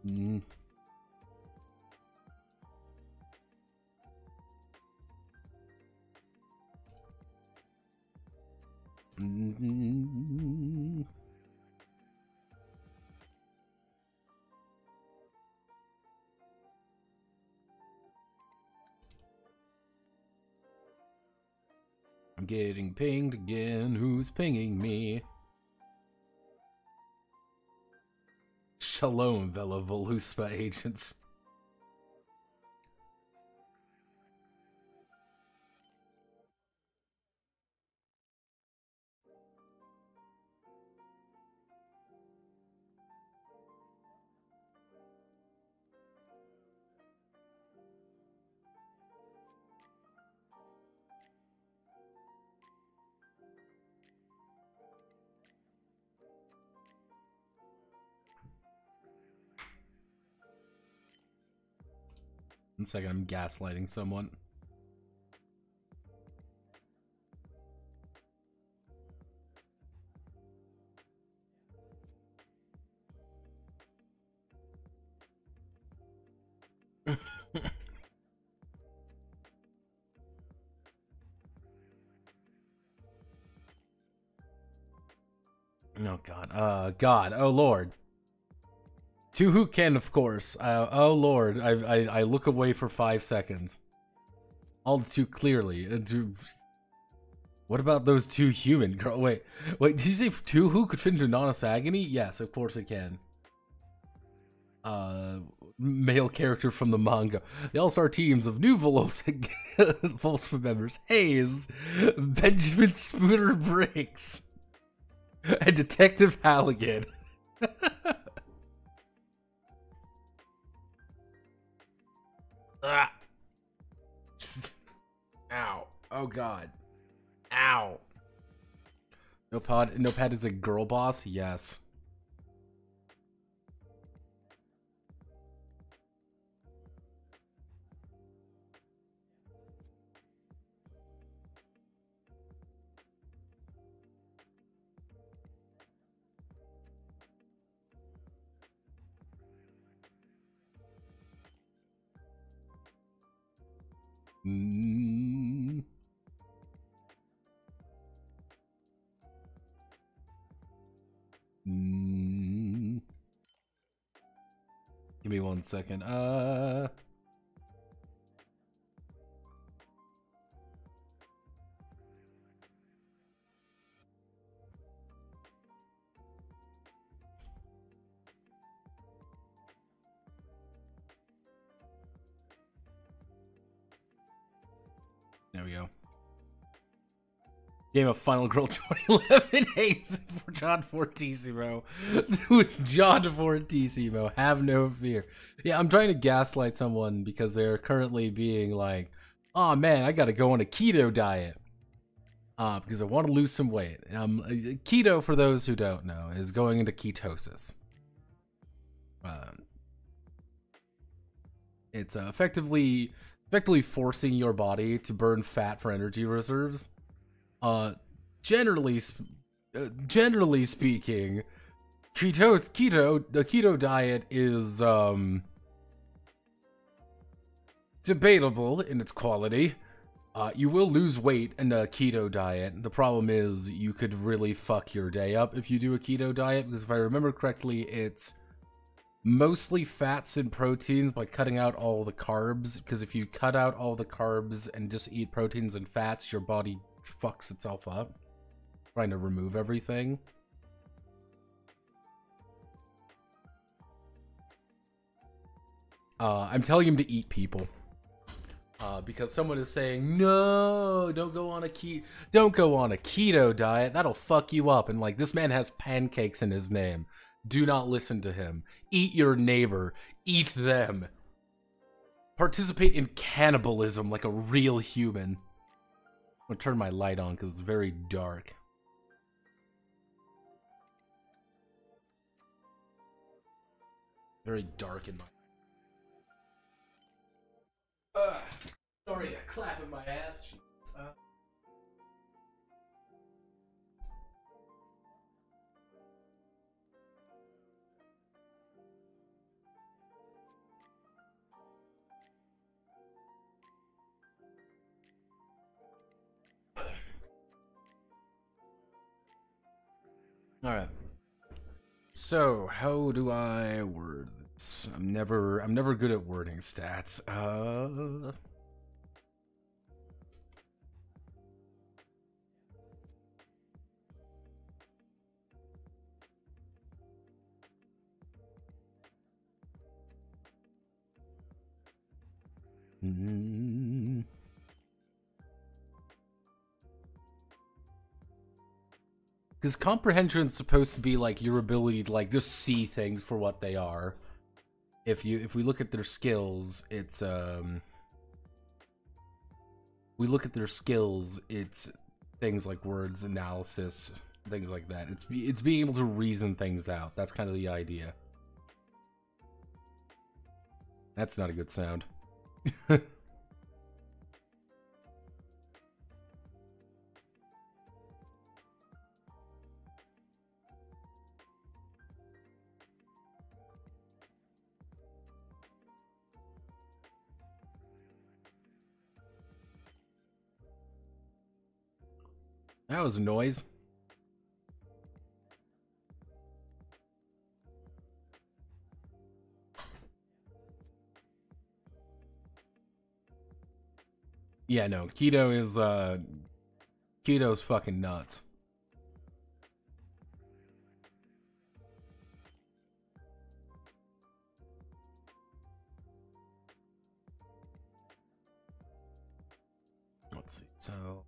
Mm. Mm. I'm getting pinged again. Who's pinging me? Shalom, Vela Voluspa agents. 1 second, I'm gaslighting someone. Oh god. God. Oh lord. To who can, of course. Oh lord. I look away for 5 seconds. All too clearly. What about those 2 human girl? Wait. Did you say 2 who could fit into Nana's agony? Yes, of course it can. Male character from the manga. The all-star teams of new Volspa members: Hayes, Benjamin Spooner Briggs, and Detective Halligan. Ah. Ow. Oh god. Ow. Nopad is a girl boss? Yes. Mm. Mm. Give me 1 second. There we go. Game of Final Girl 2011 Haze for John Fortissimo. With John Fortissimo. Have no fear. Yeah, I'm trying to gaslight someone because they're currently being like, oh man, I gotta go on a keto diet. Because I want to lose some weight. Keto, for those who don't know, is going into ketosis. It's effectively forcing your body to burn fat for energy reserves. Generally speaking, the keto diet is debatable in its quality. You will lose weight in a keto diet. The problem is you could really fuck your day up if you do a keto diet, because if I remember correctly, it's mostly fats and proteins by cutting out all the carbs, because if you cut out all the carbs and just eat proteins and fats, your body fucks itself up trying to remove everything. I'm telling him to eat people. Because someone is saying, no, don't go on a keto diet. That'll fuck you up. And like, this man has pancakes in his name. Do not listen to him. Eat your neighbor. Eat them. Participate in cannibalism like a real human. I'm gonna turn my light on because it's very dark. Very dark in my... sorry, a clap in my ass. All right. So, how do I word this? I'm never good at wording stats. Because comprehension is supposed to be like your ability to like just see things for what they are. If we look at their skills, it's we look at their skills, it's things like words analysis, things like that. It's being able to reason things out. That's kind of the idea. That's not a good sound. That was a noise. Yeah, no, Keto's fucking nuts. Let's see. So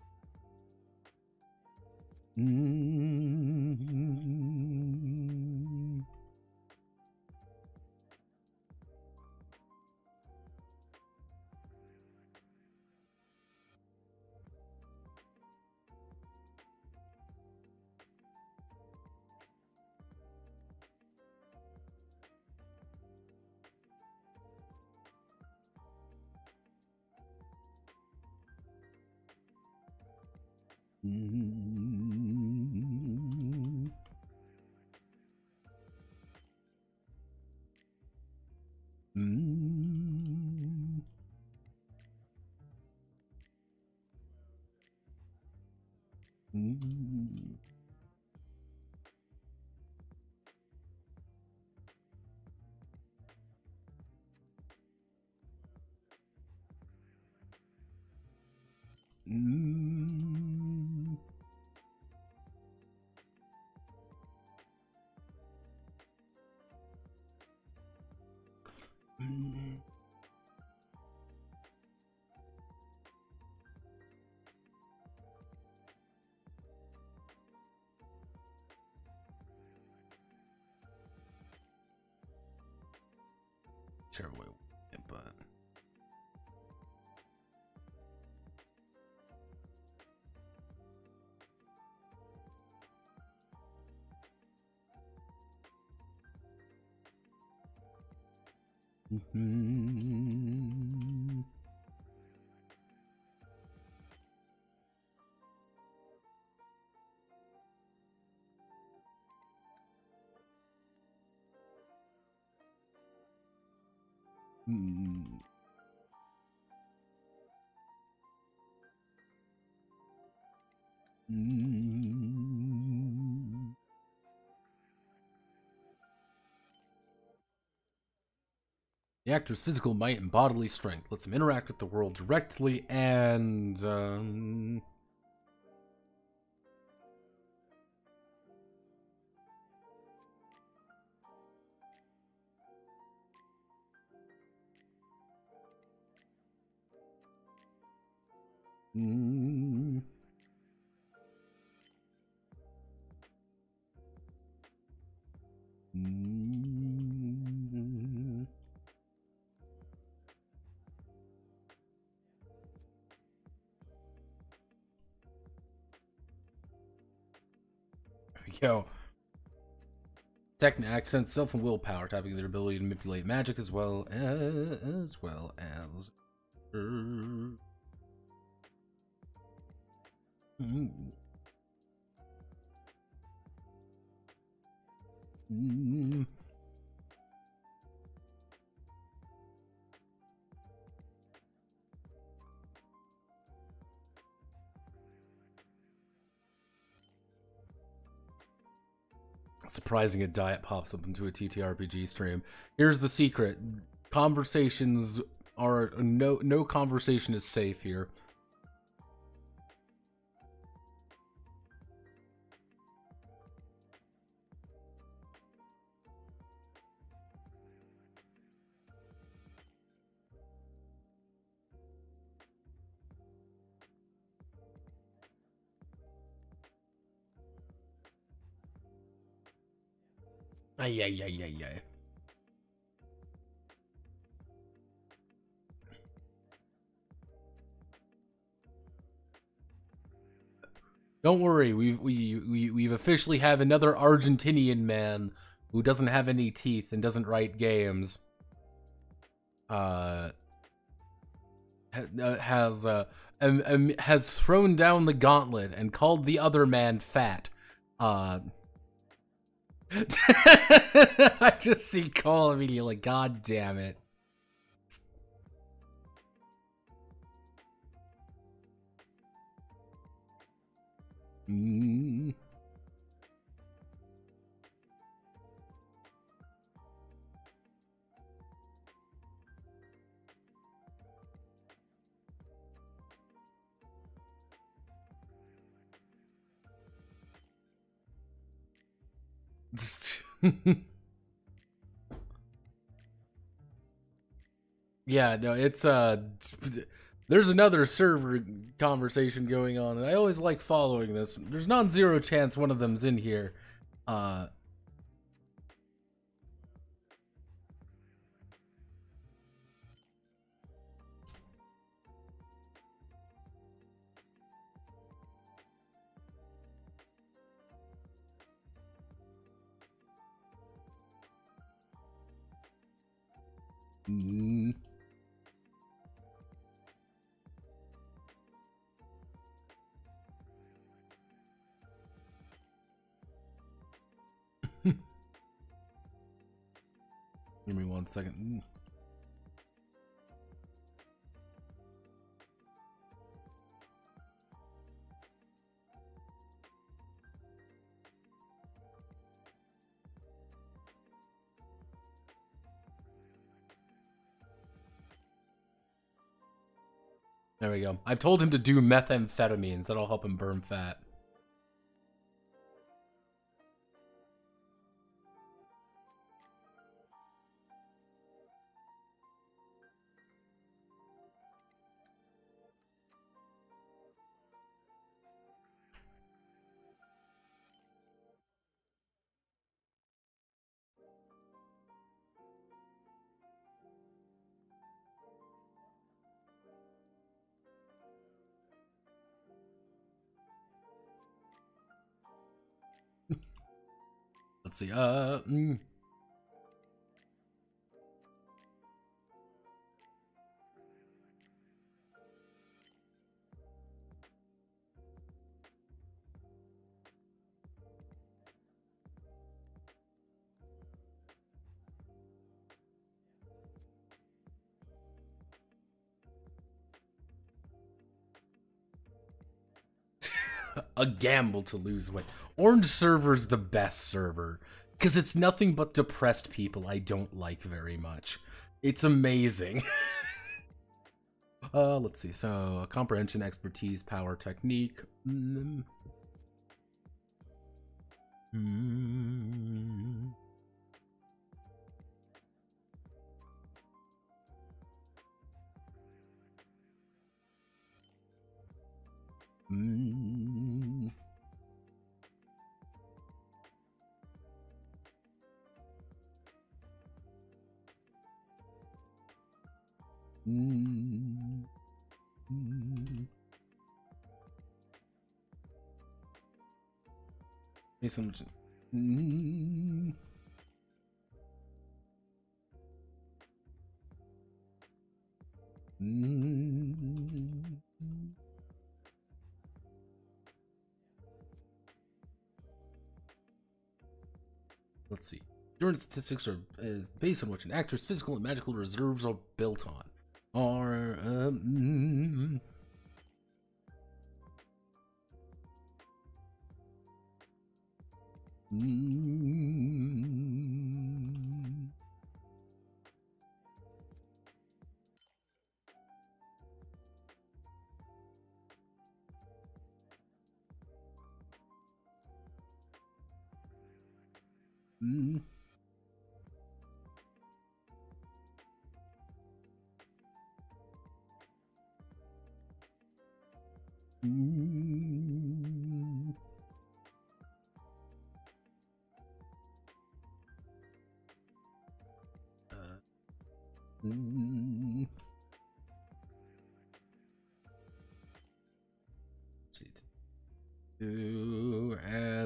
terrible way, but the actor's physical might and bodily strength lets him interact with the world directly and yo. Technic accents, self and willpower, having their ability to manipulate magic as well as Surprising a diet pops up into a TTRPG stream. Here's the secret. Conversations are... No conversation is safe here. Ay, ay, ay, ay, ay. Don't worry, we've officially have another Argentinian man who doesn't have any teeth and doesn't write games. Has thrown down the gauntlet and called the other man fat. I just see Cole immediately. God damn it. Yeah, no, it's there's another server conversation going on, and I always like following this. There's non-zero chance one of them's in here. Give me 1 second. There we go. I've told him to do methamphetamines. That'll help him burn fat. Let's see. A gamble to lose weight. Orange server's the best server, because it's nothing but depressed people I don't like very much. It's amazing. Let's see. So, comprehension, expertise, power, technique. Let's see. Endurance statistics are based on which an actor's physical and magical reserves are built on.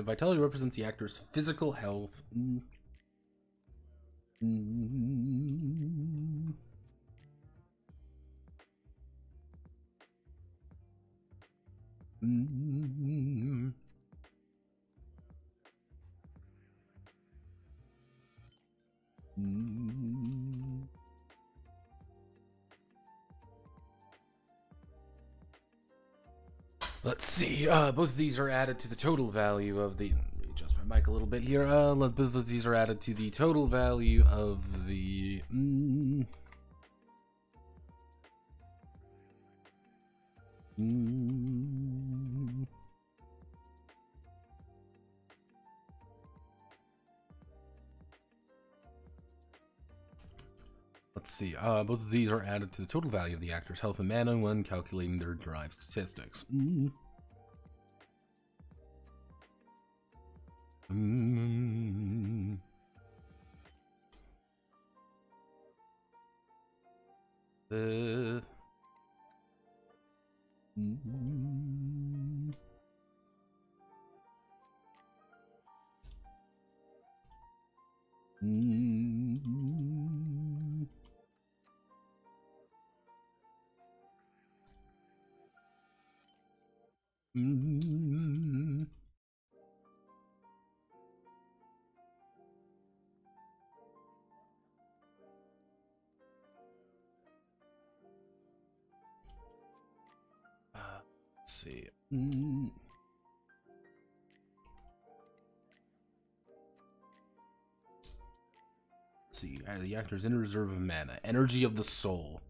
Vitality represents the actor's physical health. Let's see. Both of these are added to the total value of the. Let me adjust my mic a little bit here. Both of these are added to the total value of the. Let's see. Both of these are added to the total value of the actor's health and mana when calculating their derived statistics. Let's see. Let's see. The actor's inner reserve of mana, energy of the soul.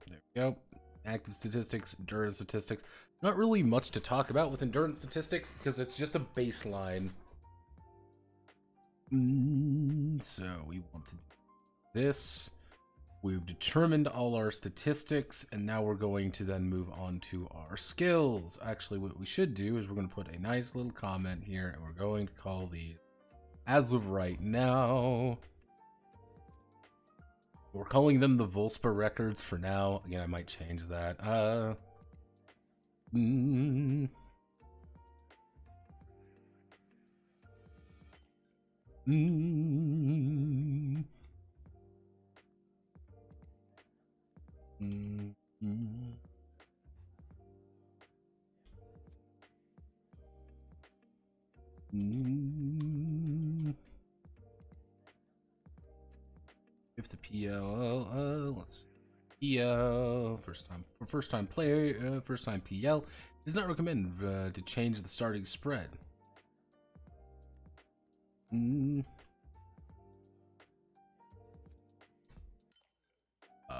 There we go. Active statistics, endurance statistics. Not really much to talk about with endurance statistics because it's just a baseline. So we want to do this. We've determined all our statistics, and now we're going to then move on to our skills. Actually, what we should do is we're going to put a nice little comment here, and we're going to call these, as of right now, we're calling them the Volspa records for now. Again, I might change that. If the PL, let's see. PL first time player, first time PL does not recommend to change the starting spread.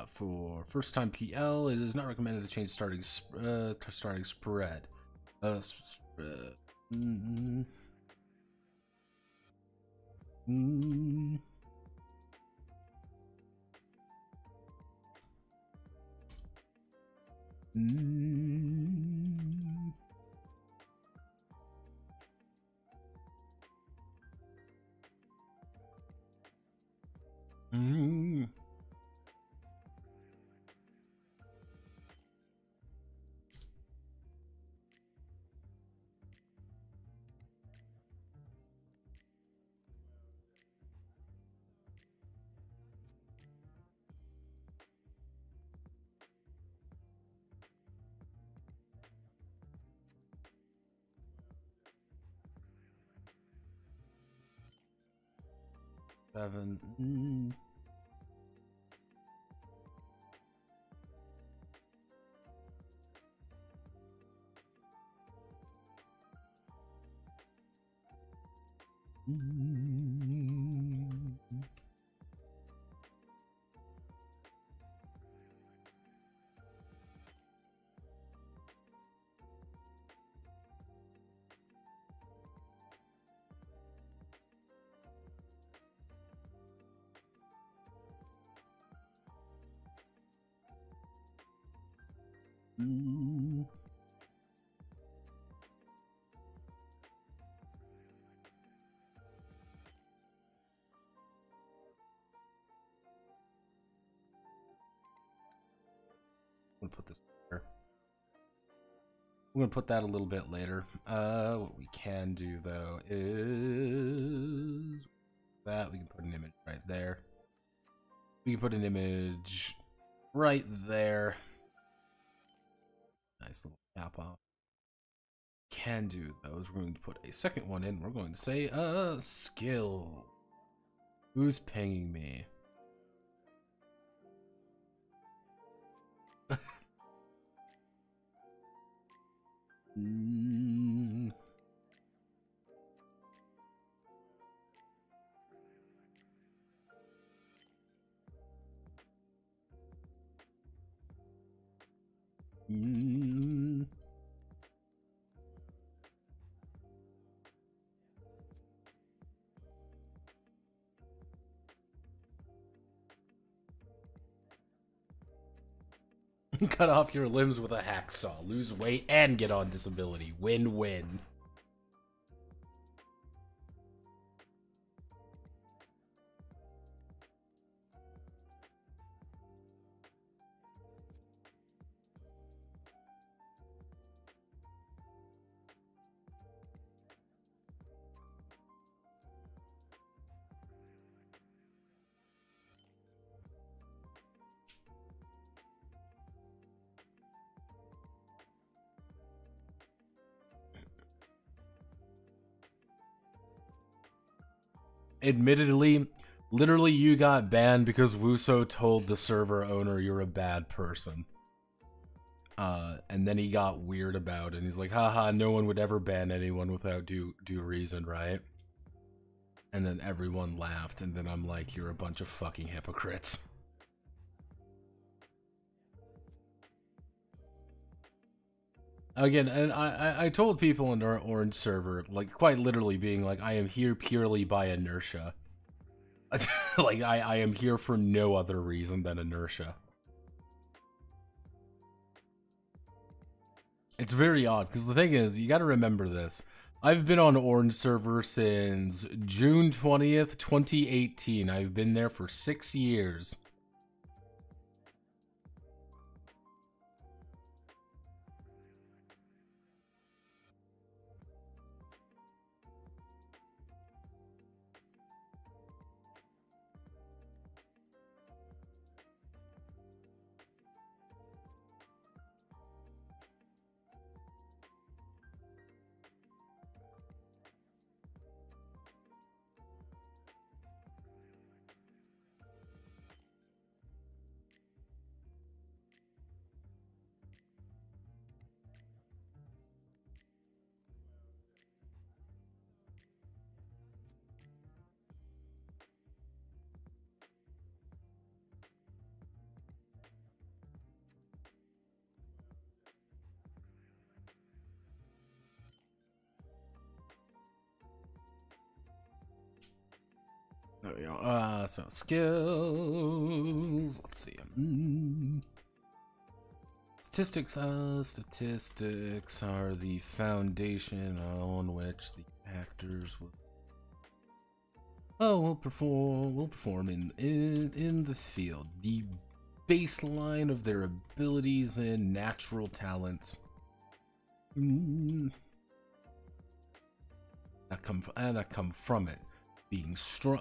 For first time PL, it is not recommended to change starting spread. 7. I'm gonna put this here. I'm gonna put that a little bit later. What we can do though is that we can put an image right there. We can put an image right there. Nice little cap off. Can do those. We're going to put a second one in. We're going to say skill. Who's pinging me? Cut off your limbs with a hacksaw, lose weight, and get on disability. Win-win. Admittedly, literally you got banned because Wuso told the server owner you're a bad person. And then he got weird about it. He's like, haha, no one would ever ban anyone without due reason, right? And then everyone laughed, and then I'm like, you're a bunch of fucking hypocrites. Again, and I told people in our Orange server, like, quite literally being like, I am here purely by inertia. Like, I am here for no other reason than inertia. It's very odd, because the thing is, you gotta remember this. I've been on Orange server since June 20th, 2018. I've been there for 6 years. There we go. So skills. Let's see. Statistics. Statistics are the foundation on which the actors will perform in the field. The baseline of their abilities and natural talents. That come from it. Being strong.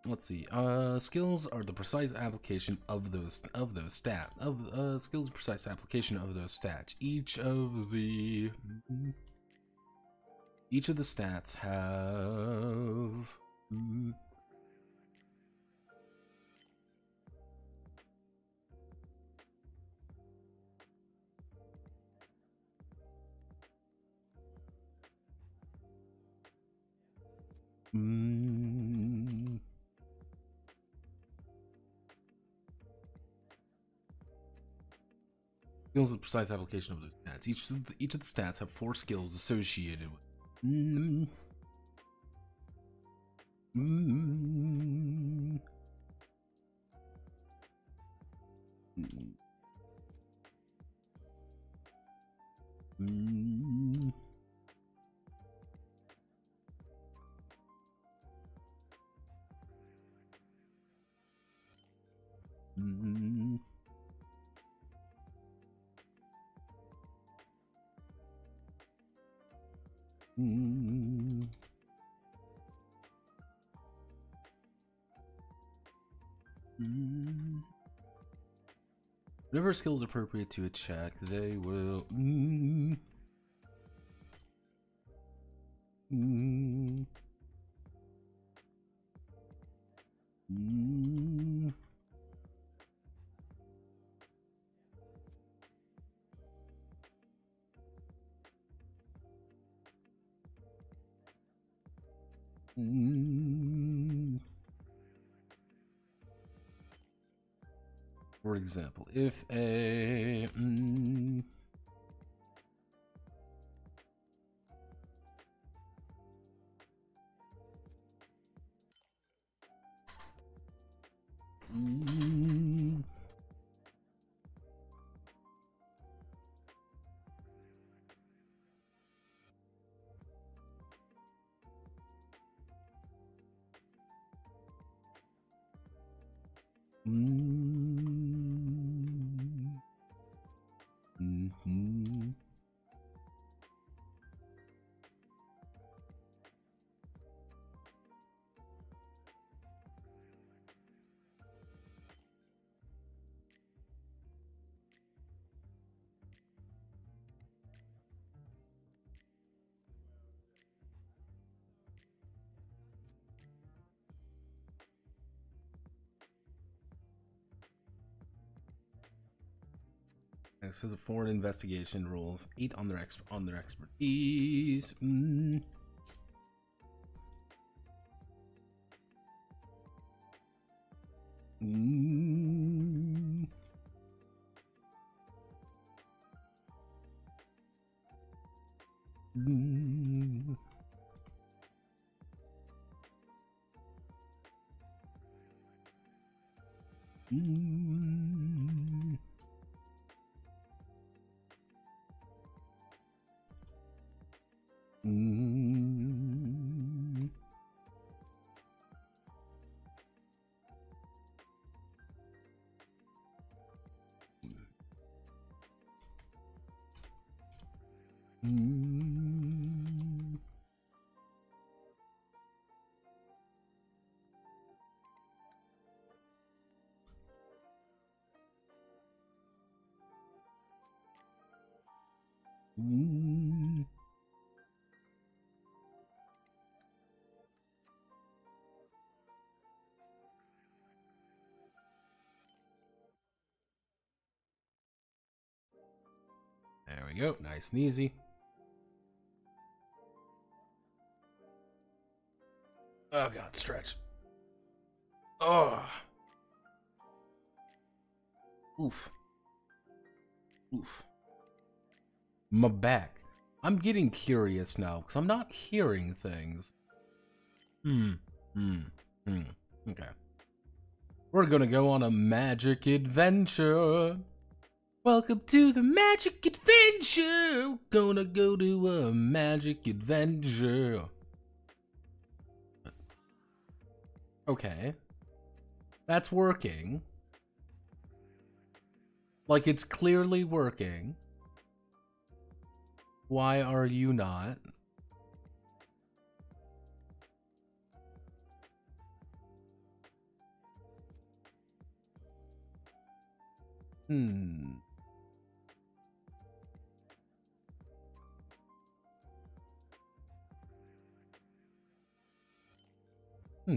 Let's see. Skills are the precise application of those stats. Skills precise application of those stats. Each of the stats have. Skills of precise application of those stats. Each of the stats have 4 skills associated with. Whatever skill is appropriate to a check, they will. For example, if a This has a foreign investigation rules 8 on their expertise. There we go, nice and easy. Oh god, stretch. Oh. Oof. Oof. My back. I'm getting curious now, because I'm not hearing things. Okay. We're gonna go on a magic adventure. Welcome to the magic adventure. Gonna go to a magic adventure. Okay. That's working. Like, it's clearly working. Why are you not? Hmm. Hmm.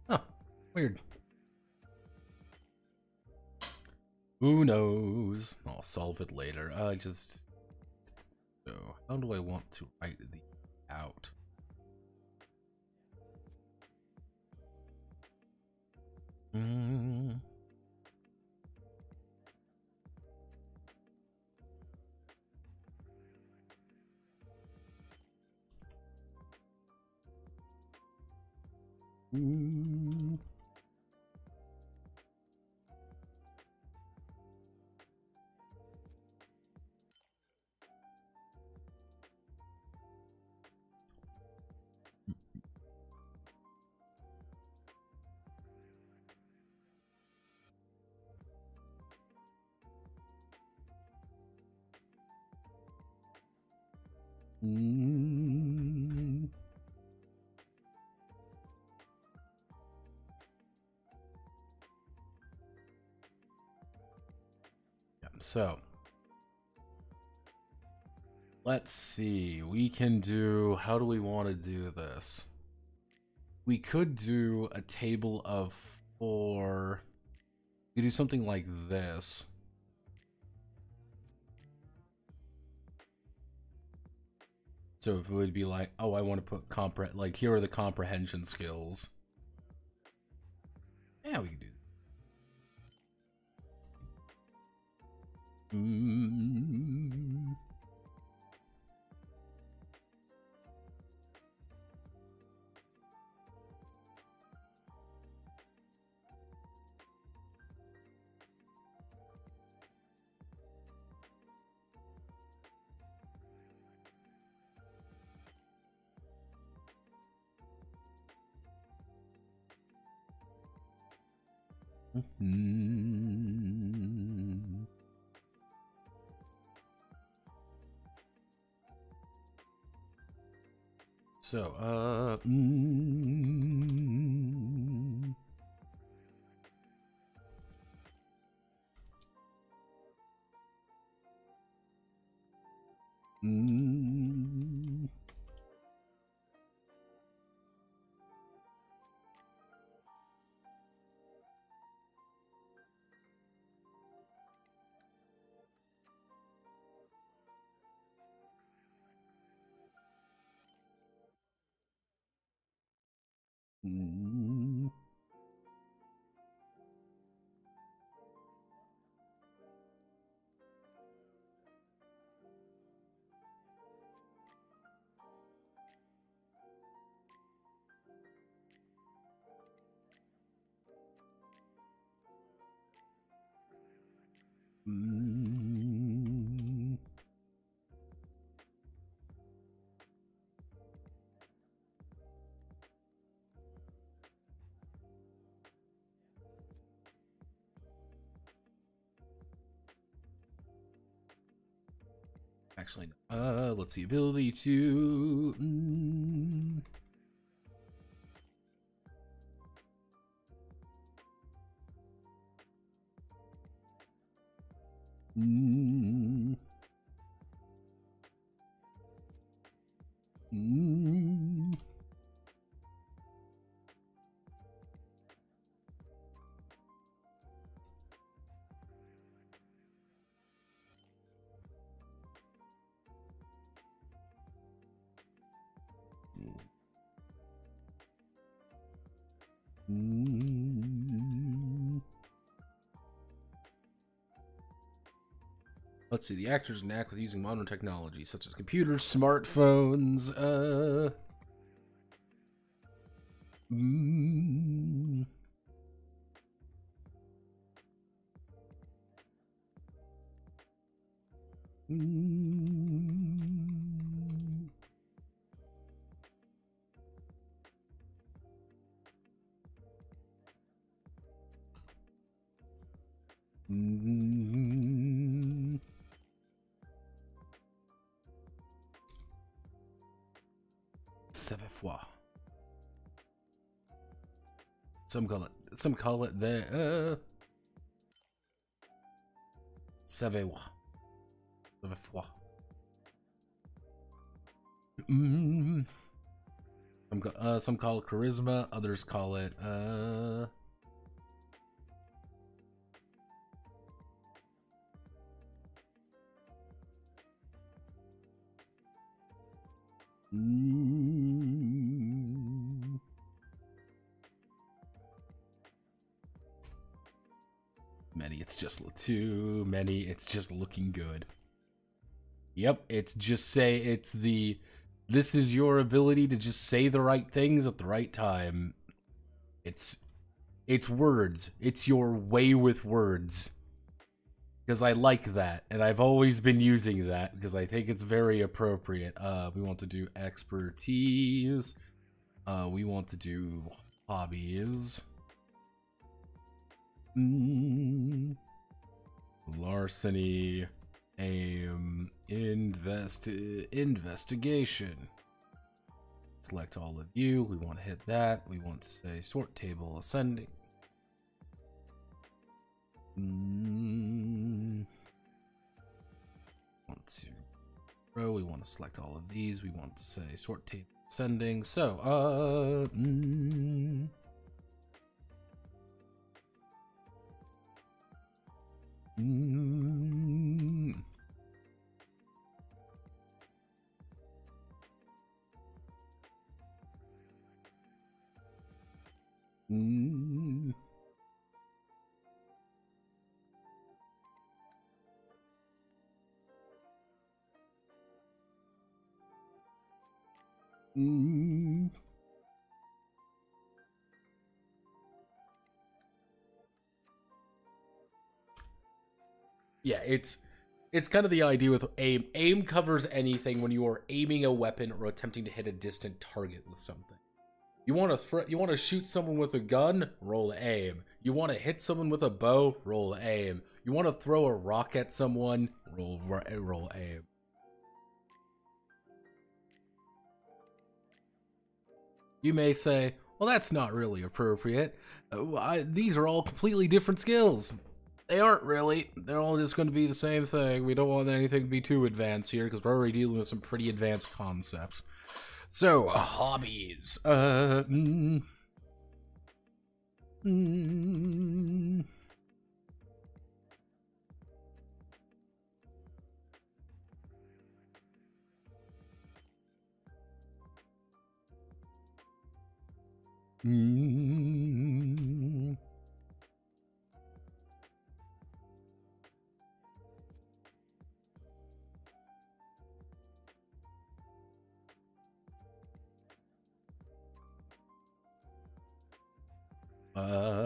Huh. Weird. Who knows? I'll solve it later. So, how do I want to write the out? Hmm. So, let's see. We can do... How do we want to do this? We could do a table of 4. We do something like this. So if it would be like, oh, I want to put like, here are the comprehension skills. Yeah, we can do that. So, actually, let's see, ability to... Let's see, the actors knack with using modern technology, such as computers, smartphones, Mm. Mm. Mm. Seven fois. Some call it the seven fois. Mm. Some call it charisma, others call it many. It's just too many. It's just looking good. Yep, it's just say it's the. This is your ability to just say the right things at the right time. It's words. It's your way with words. Because I like that, and I've always been using that because I think it's very appropriate. We want to do expertise. We want to do hobbies. Larceny. Aim. Investigation. Select all of you. We want to hit that. We want to say sort table ascending. Want to row. We want to select all of these. We want to say sort table ascending. So, yeah, it's kind of the idea with aim. Aim covers anything when you are aiming a weapon or attempting to hit a distant target with something. You want to shoot someone with a gun? Roll aim. You want to hit someone with a bow? Roll aim. You want to throw a rock at someone? Roll aim. You may say, well, that's not really appropriate. These are all completely different skills. They aren't really. They're all just going to be the same thing. We don't want anything to be too advanced here because we're already dealing with some pretty advanced concepts. So, hobbies.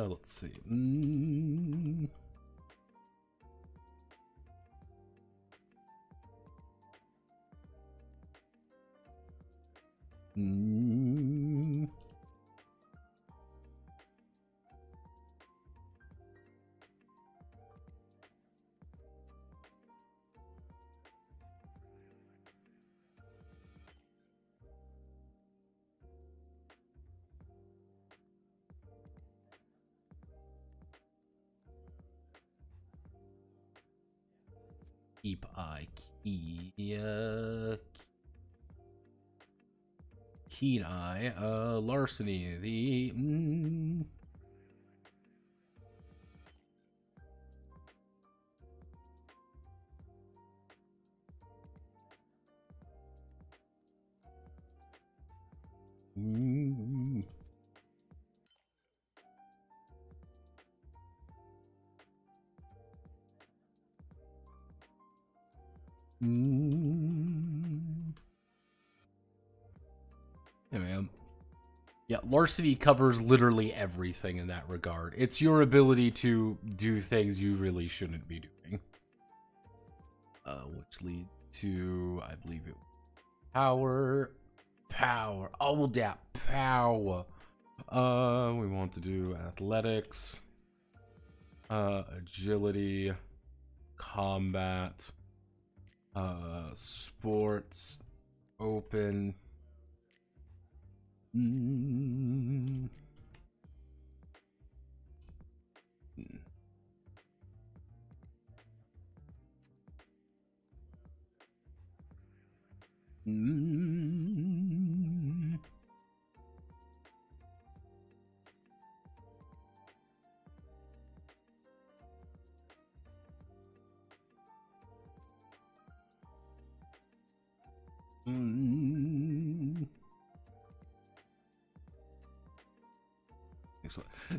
Let's see. Keep eye, keen eye, larceny, the yeah, man. Yeah, Larceny covers literally everything in that regard. It's your ability to do things you really shouldn't be doing. Which lead to, I believe it, power. Oh, well, yeah, power. We want to do athletics, agility, combat, sports, open.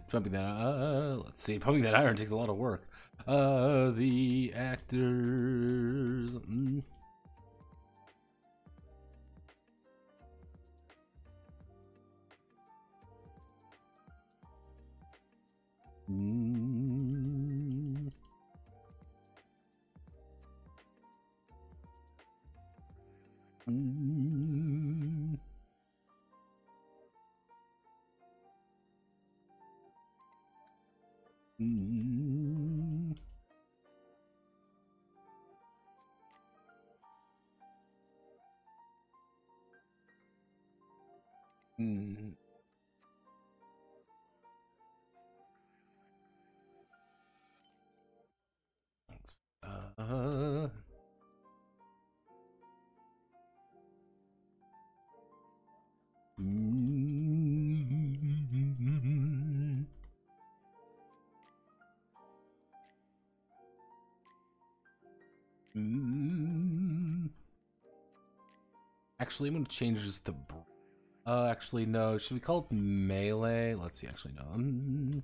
Pumping that, let's see, pumping that iron takes a lot of work. The actors. Actually, I'm gonna change this to. Actually, no. Should we call it melee? Let's see. Actually, no.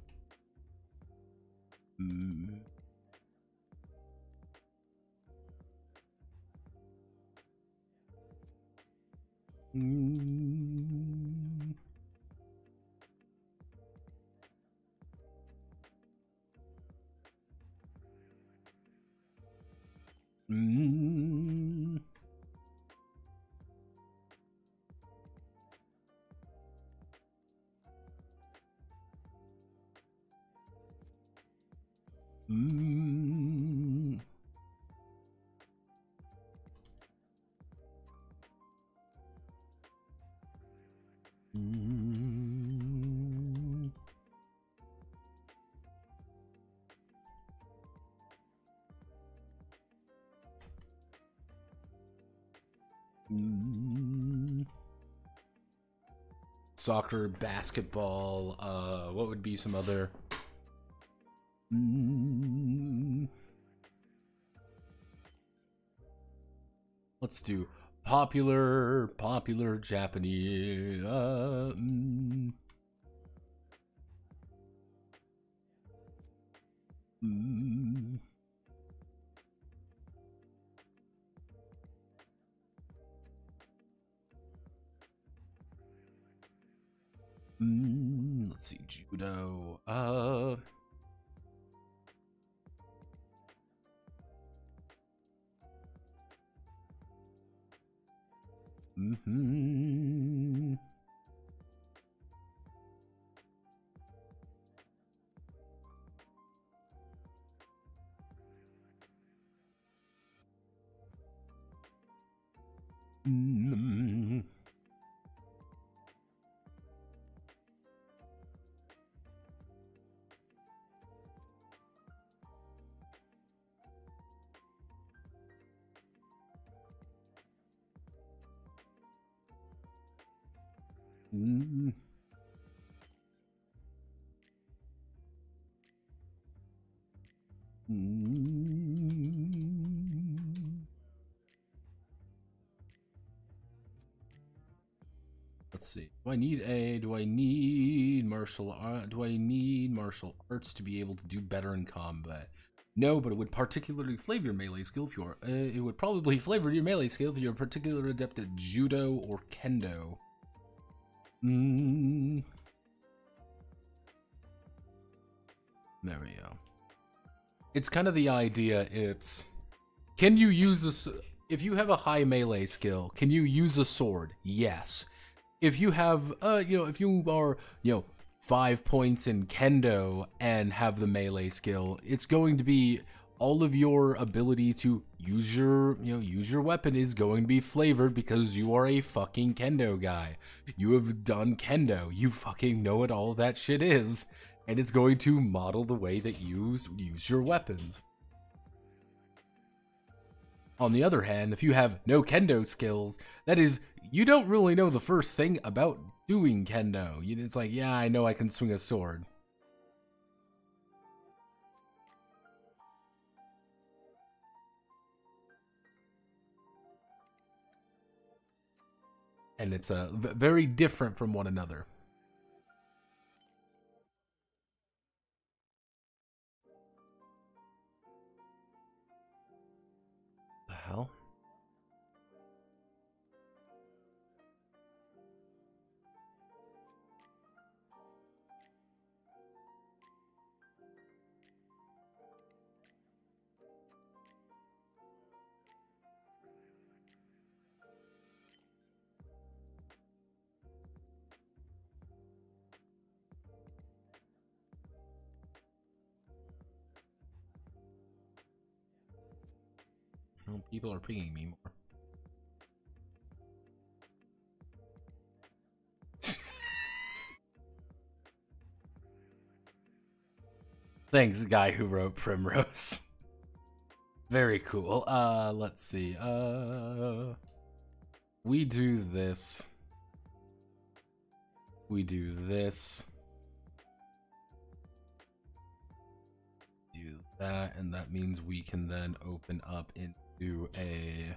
Soccer, basketball, what would be some other? Let's do popular Japanese. Let's see, judo. Let's see. Do I need martial art? Do I need martial arts to be able to do better in combat? No, but it would particularly flavor your melee skill if you're. It would probably flavor your melee skill if you're particularly adept at judo or kendo. There we go. It's kind of the idea, it's... Can you use a... If you have a high melee skill, can you use a sword? Yes. If you have, if you are, 5 points in kendo and have the melee skill, it's going to be all of your ability to use your weapon is going to be flavored because you are a fucking kendo guy. You have done kendo. You fucking know what all that shit is. And it's going to model the way that you use your weapons. On the other hand, if you have no kendo skills, that is, you don't really know the first thing about doing kendo. It's like, yeah, I know I can swing a sword. And it's very different from one another. The hell? Well, people are pinging me more. Thanks, guy who wrote Primrose. Very cool. Let's see. We do this. We do this. Do that, and that means we can then open up into a...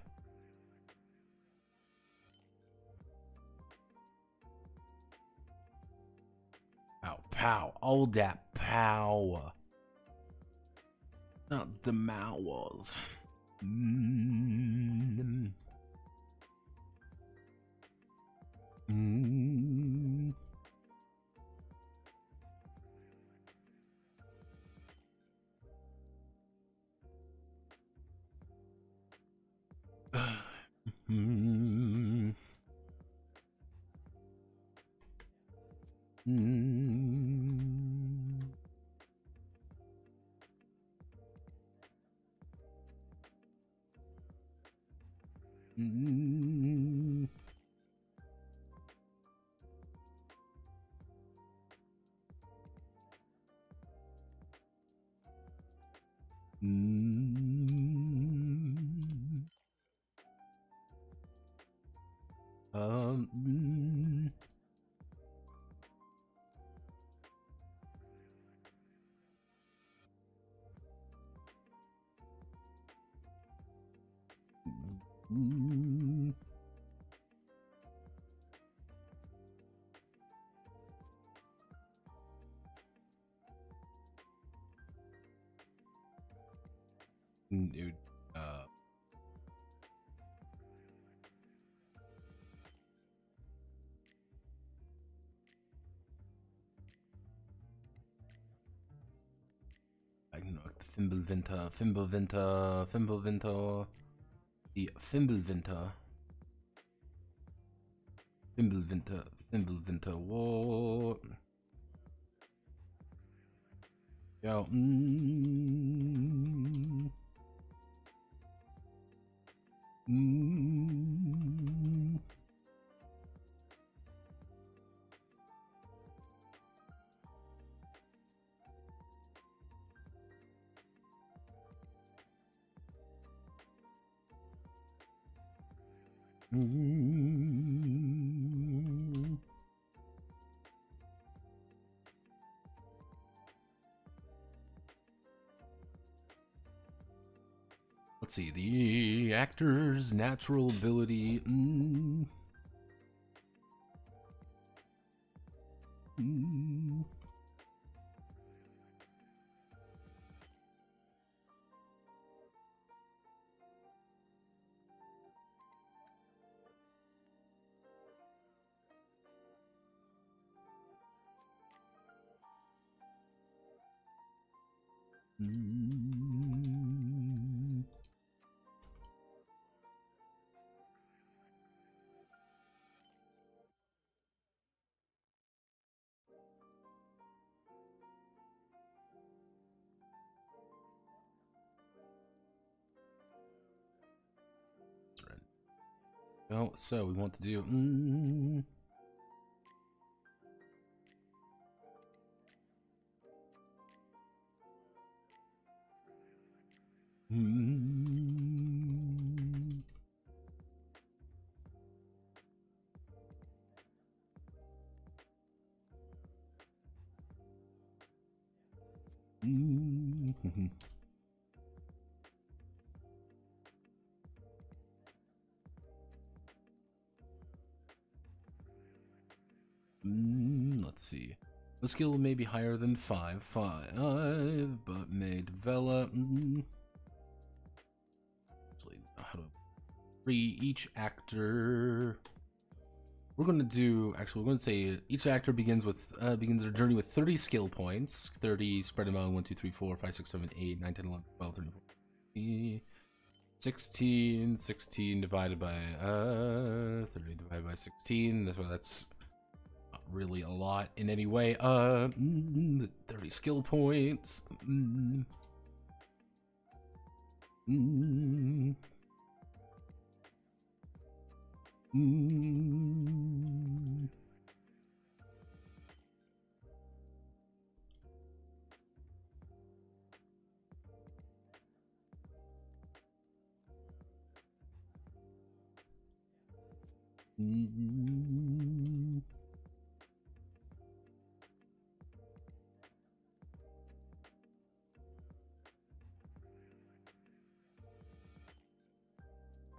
Pow, pow. All that power. Not the mowers. Dude, I don't know, Fimbulvinter, the Fimbulvinter, whoa. Yo, Let's see, the actor's natural ability. Mm. Oh, so we want to do. Let's see. The skill may be higher than 5, but may develop. Actually, how to free each actor. We're going to do. Actually, we're going to say each actor begins their journey with 30 skill points. 30 spread among 1, 2, 3, 4, 5, 6, 7, 8, 9, 10, 11, 12, 13, 14, 16. 16 divided by 30 divided by 16. That's not really a lot in any way. 30 skill points.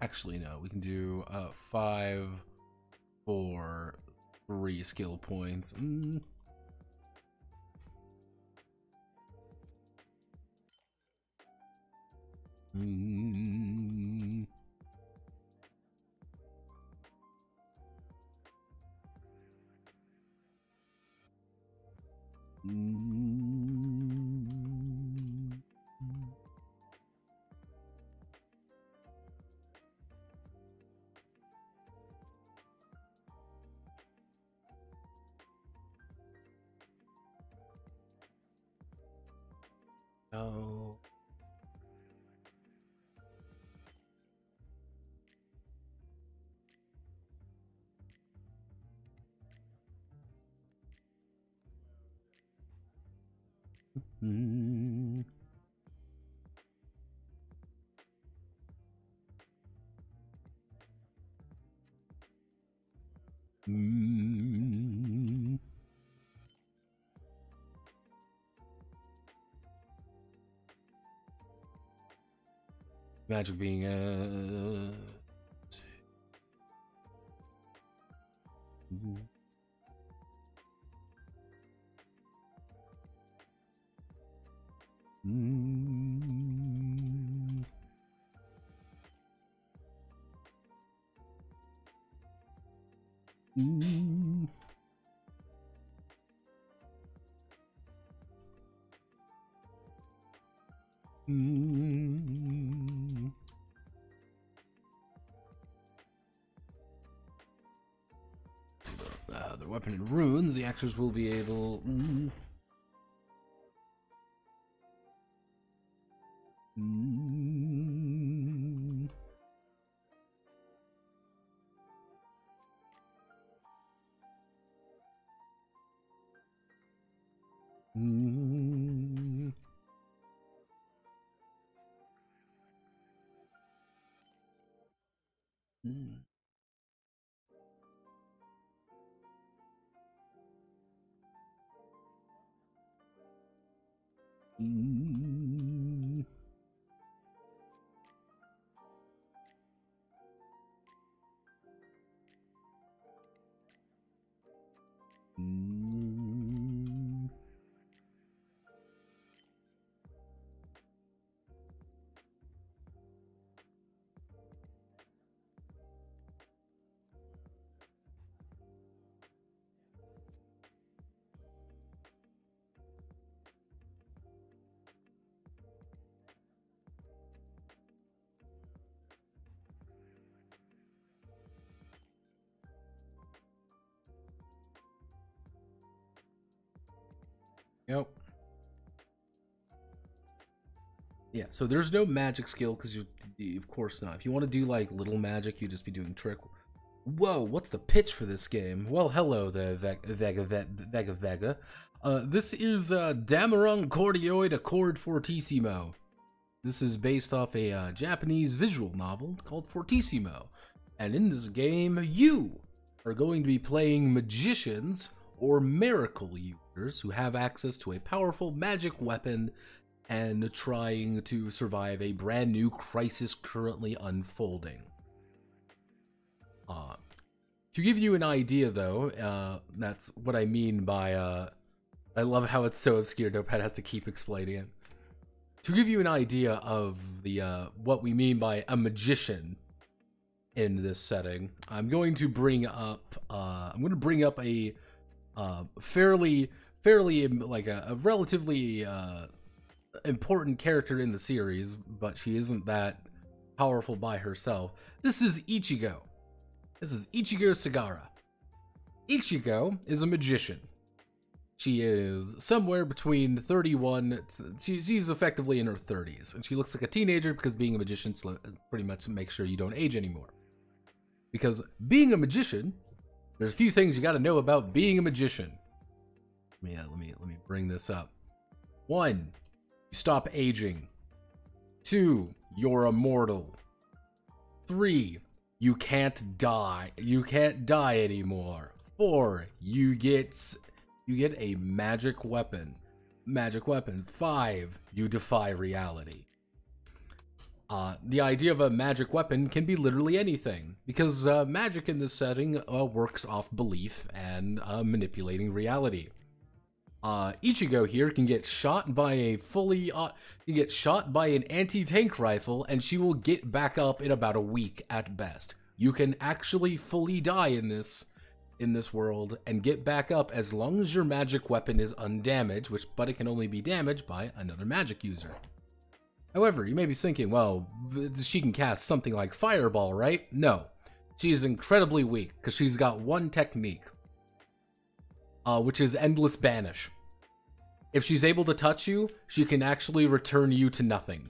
Actually, no. We can do 5, 4, 3 skill points. Oh. Magic being their weapon and runes. The actors will be able. Yep. Yeah, so there's no magic skill, because of course not. If you want to do, like, little magic, you'd just be doing trick. Whoa, what's the pitch for this game? Well, hello there, Vega. This is Dämmerung Chordioid Akkord Fortissimo. This is based off a Japanese visual novel called Fortissimo. And in this game, you are going to be playing magicians or miracle users who have access to a powerful magic weapon and trying to survive a brand new crisis currently unfolding. To give you an idea, though, that's what I mean by, I love how it's so obscure, Notepad has to keep explaining it. To give you an idea of the, what we mean by a magician in this setting, I'm going to bring up, a, fairly, like a relatively, important character in the series, but she isn't that powerful by herself. This is Ichigo. This is Ichigo Sagara. Ichigo is a magician. She is somewhere between 31, she's effectively in her 30s, and she looks like a teenager because being a magician pretty much makes sure you don't age anymore. Because being a magician, there's a few things you gotta know about being a magician. Yeah, let me bring this up. 1, you stop aging. 2, you're immortal. 3, you can't die. You can't die anymore. 4, you get a magic weapon. 5, you defy reality. The idea of a magic weapon can be literally anything, because magic in this setting works off belief and manipulating reality. Ichigo here can get shot by an anti-tank rifle, and she will get back up in about a week at best. You can actually fully die in this world and get back up as long as your magic weapon is undamaged, but it can only be damaged by another magic user. However, you may be thinking, well, she can cast something like Fireball, right? No. She is incredibly weak, because she's got one technique, which is Endless Banish. If she's able to touch you, she can actually return you to nothing.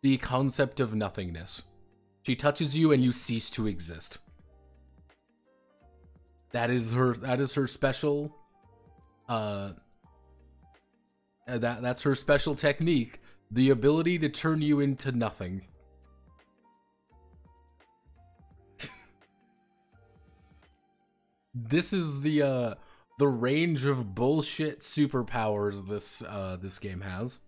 The concept of nothingness. She touches you and you cease to exist. That is her special, that's her special technique. The ability to turn you into nothing. This is the range of bullshit superpowers this game has.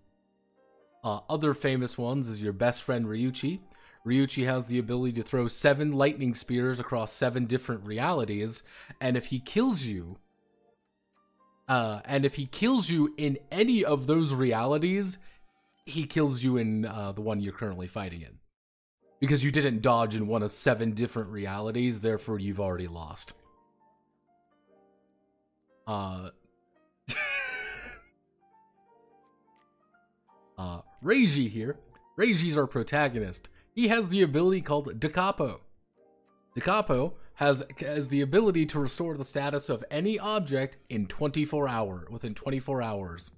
Other famous ones is your best friend Ryuichi. Ryuichi has the ability to throw 7 lightning spears across 7 different realities, and if he kills you, in any of those realities, he kills you in the one you're currently fighting in. Because you didn't dodge in one of 7 different realities, therefore you've already lost. Reiji here. Reiji's our protagonist. He has the ability called Da Capo. Da Capo has the ability to restore the status of any object in within 24 hours.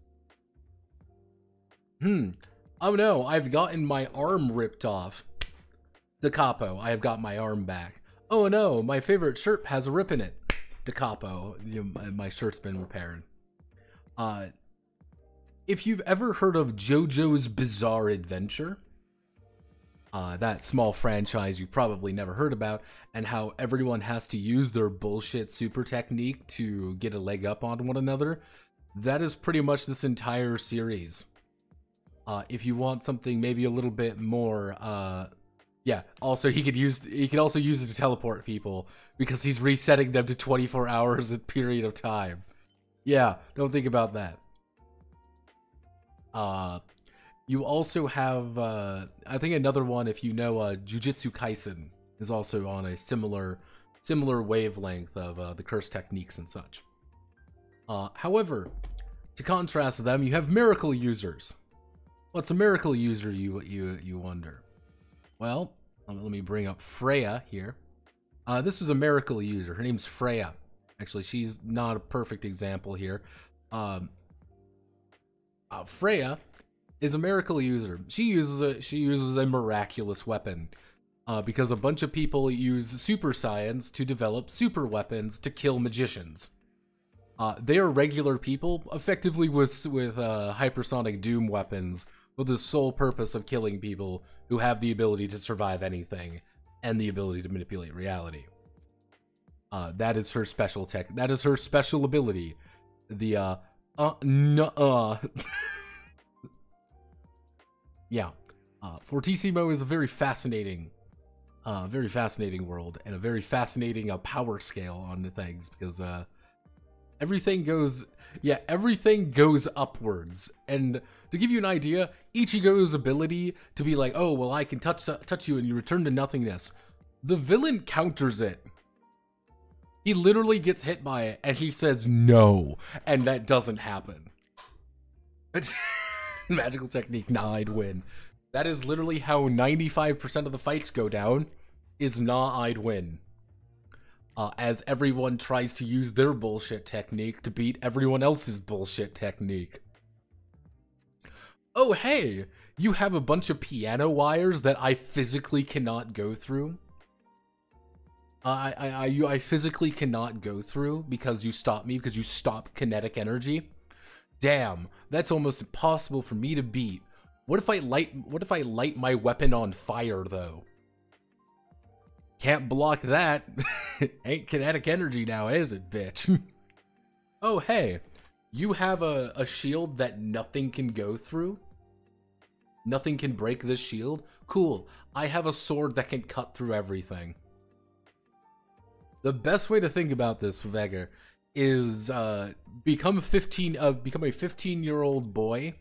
Oh no, I've gotten my arm ripped off. Da Capo, I have got my arm back. Oh no, my favorite shirt has a rip in it. Da Capo, my shirt's been repaired. If you've ever heard of JoJo's Bizarre Adventure, that small franchise you probably never heard about, and how everyone has to use their bullshit super technique to get a leg up on one another, that is pretty much this entire series. If you want something maybe a little bit more, yeah, also he could also use it to teleport people, because he's resetting them to 24 hours a period of time. Yeah, don't think about that. You also have, I think another one, if you know, Jujutsu Kaisen is also on a similar wavelength of the curse techniques and such. However, to contrast them, you have miracle users. What's a miracle user, you wonder? Well, let me bring up Freya here. This is a miracle user. Her name's Freya. Actually, she's not a perfect example here. Freya is a miracle user. She uses a miraculous weapon. Because a bunch of people use super science to develop super weapons to kill magicians. They are regular people, effectively with hypersonic doom weapons, with the sole purpose of killing people who have the ability to survive anything and the ability to manipulate reality. That is her special tech. That is her special ability. The yeah. Fortissimo is a very fascinating world, and a very fascinating power scale on the things, because everything goes upwards. And to give you an idea, Ichigo's ability to be like, oh well, I can touch you and you return to nothingness, the villain counters it. He literally gets hit by it and he says no, and that doesn't happen. Magical technique, nah, I'd win. That is literally how 95% of the fights go down, is nah, I'd win. As everyone tries to use their bullshit technique to beat everyone else's bullshit technique. Oh hey, you have a bunch of piano wires that I physically cannot go through? I physically cannot go through because you stopped me, because you stopped kinetic energy? Damn, that's almost impossible for me to beat. What if I light my weapon on fire though? Can't block that. Ain't kinetic energy now, is it, bitch? Oh hey, you have a shield that nothing can go through? Nothing can break this shield? Cool. I have a sword that can cut through everything. The best way to think about this, Vegger, is become a 15-year-old boy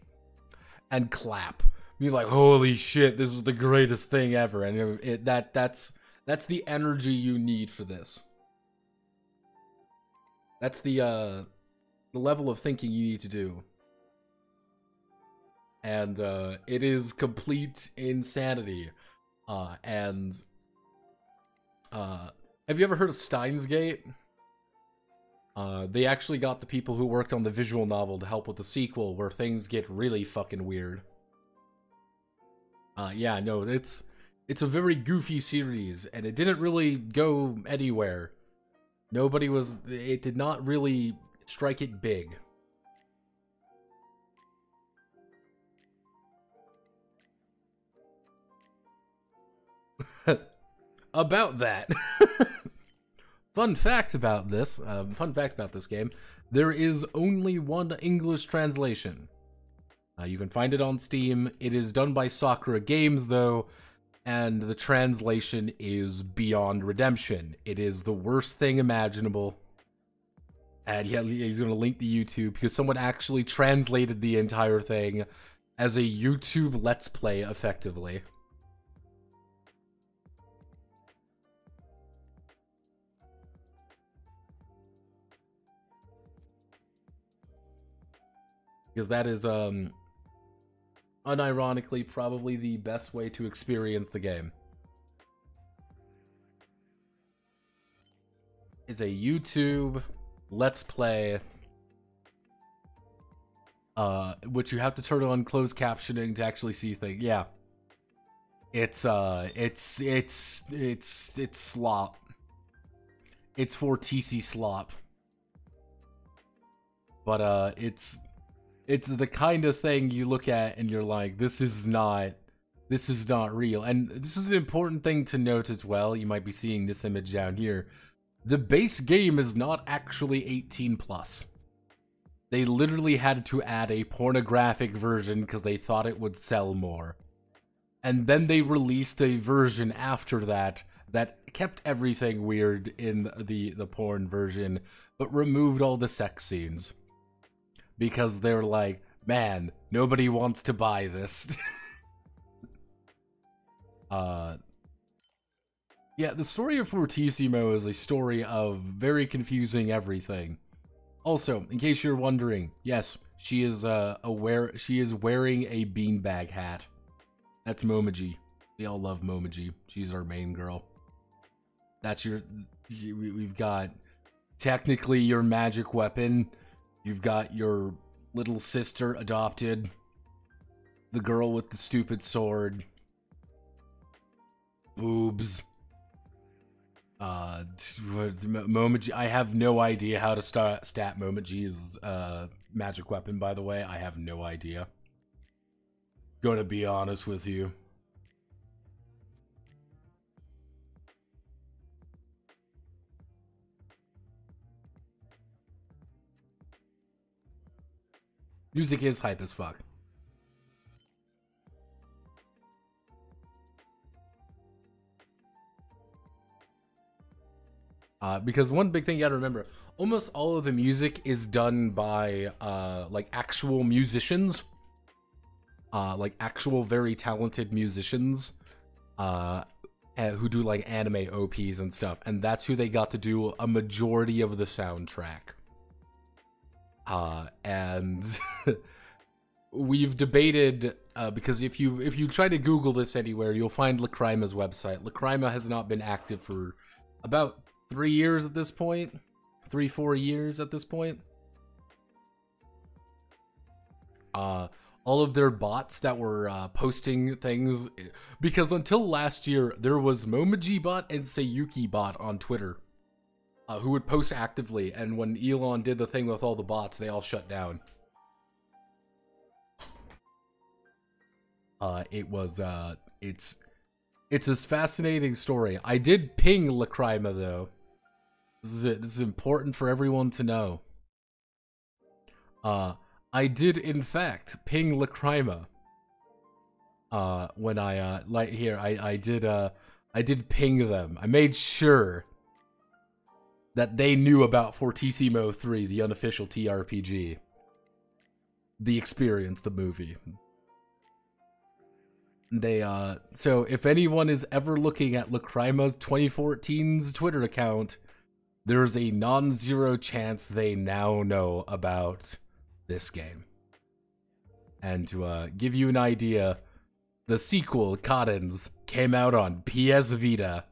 and clap. Be like, holy shit, this is the greatest thing ever. And that's the energy you need for this. That's the level of thinking you need to do. And it is complete insanity. Have you ever heard of Steins Gate? They actually got the people who worked on the visual novel to help with the sequel, where things get really fucking weird. Yeah, no, it's a very goofy series, and it didn't really go anywhere. It did not really strike it big. About that. Fun fact about this game, there is only one English translation. You can find it on Steam. It is done by Sakura Games, though, and the translation is beyond redemption. It is the worst thing imaginable. And yeah, he's going to link the YouTube, because someone actually translated the entire thing as a YouTube Let's Play, effectively. Because that is, unironically, probably the best way to experience the game. Is a YouTube Let's Play, which you have to turn on closed captioning to actually see things. Yeah. It's slop. It's for TC slop. But, it's the kind of thing you look at and you're like, this is not real. And this is an important thing to note as well. You might be seeing this image down here. The base game is not actually 18 plus. They literally had to add a pornographic version because they thought it would sell more. And then they released a version after that kept everything weird in the porn version, but removed all the sex scenes. Because they're like, man, nobody wants to buy this. Yeah, the story of Fortissimo is a story of very confusing everything. Also, in case you're wondering, yes, she is wearing a beanbag hat. That's Momoji. We all love Momoji. She's our main girl. That's we've got technically your magic weapon. You've got your little sister adopted. The girl with the stupid sword. Boobs. Momoji. I have no idea how to stat Momoji's magic weapon, by the way. I have no idea. Gonna be honest with you. Music is hype as fuck. Because one big thing you gotta remember, almost all of the music is done by, like, actual musicians. Like, actual very talented musicians, who do, like, anime OPs and stuff. And that's who they got to do a majority of the soundtrack. And we've debated, because if you try to Google this anywhere, you'll find Lacrima's website. Lacrima has not been active for about 3 years at this point. 3-4 years at this point. All of their bots that were posting things, because until last year, there was Momoji bot and Sayuki bot on Twitter, who would post actively, and when Elon did the thing with all the bots, they all shut down. It's a fascinating story. I did ping Lacrima, though. This is important for everyone to know. I did, in fact, ping Lacrima. When I, I did ping them. I made sure that they knew about Fortissimo 3, the unofficial TRPG. The experience, the movie. So if anyone is ever looking at Lacrima's 2014's Twitter account, there's a non-zero chance they now know about this game. And to give you an idea, the sequel, Cottons, came out on PS Vita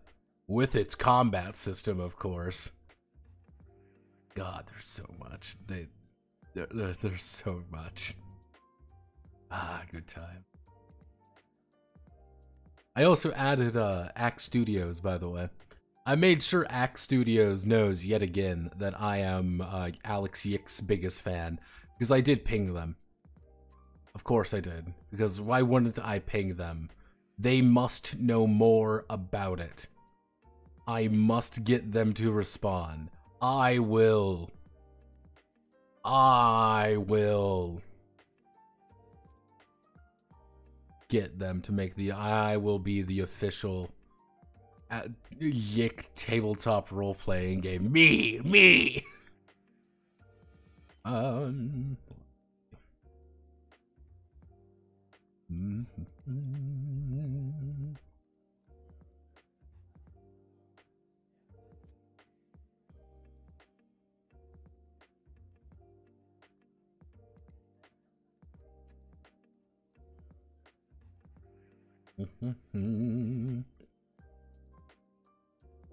with its combat system, of course. God, there's so much. There's so much. Ah, good time. I also added Axe Studios, by the way. I made sure Axe Studios knows yet again that I am Alex Yick's biggest fan, because I did ping them. Of course I did, because why wouldn't I ping them? They must know more about it. I must get them to respond. I will get them to make I will be the official Yick tabletop role-playing game. Me!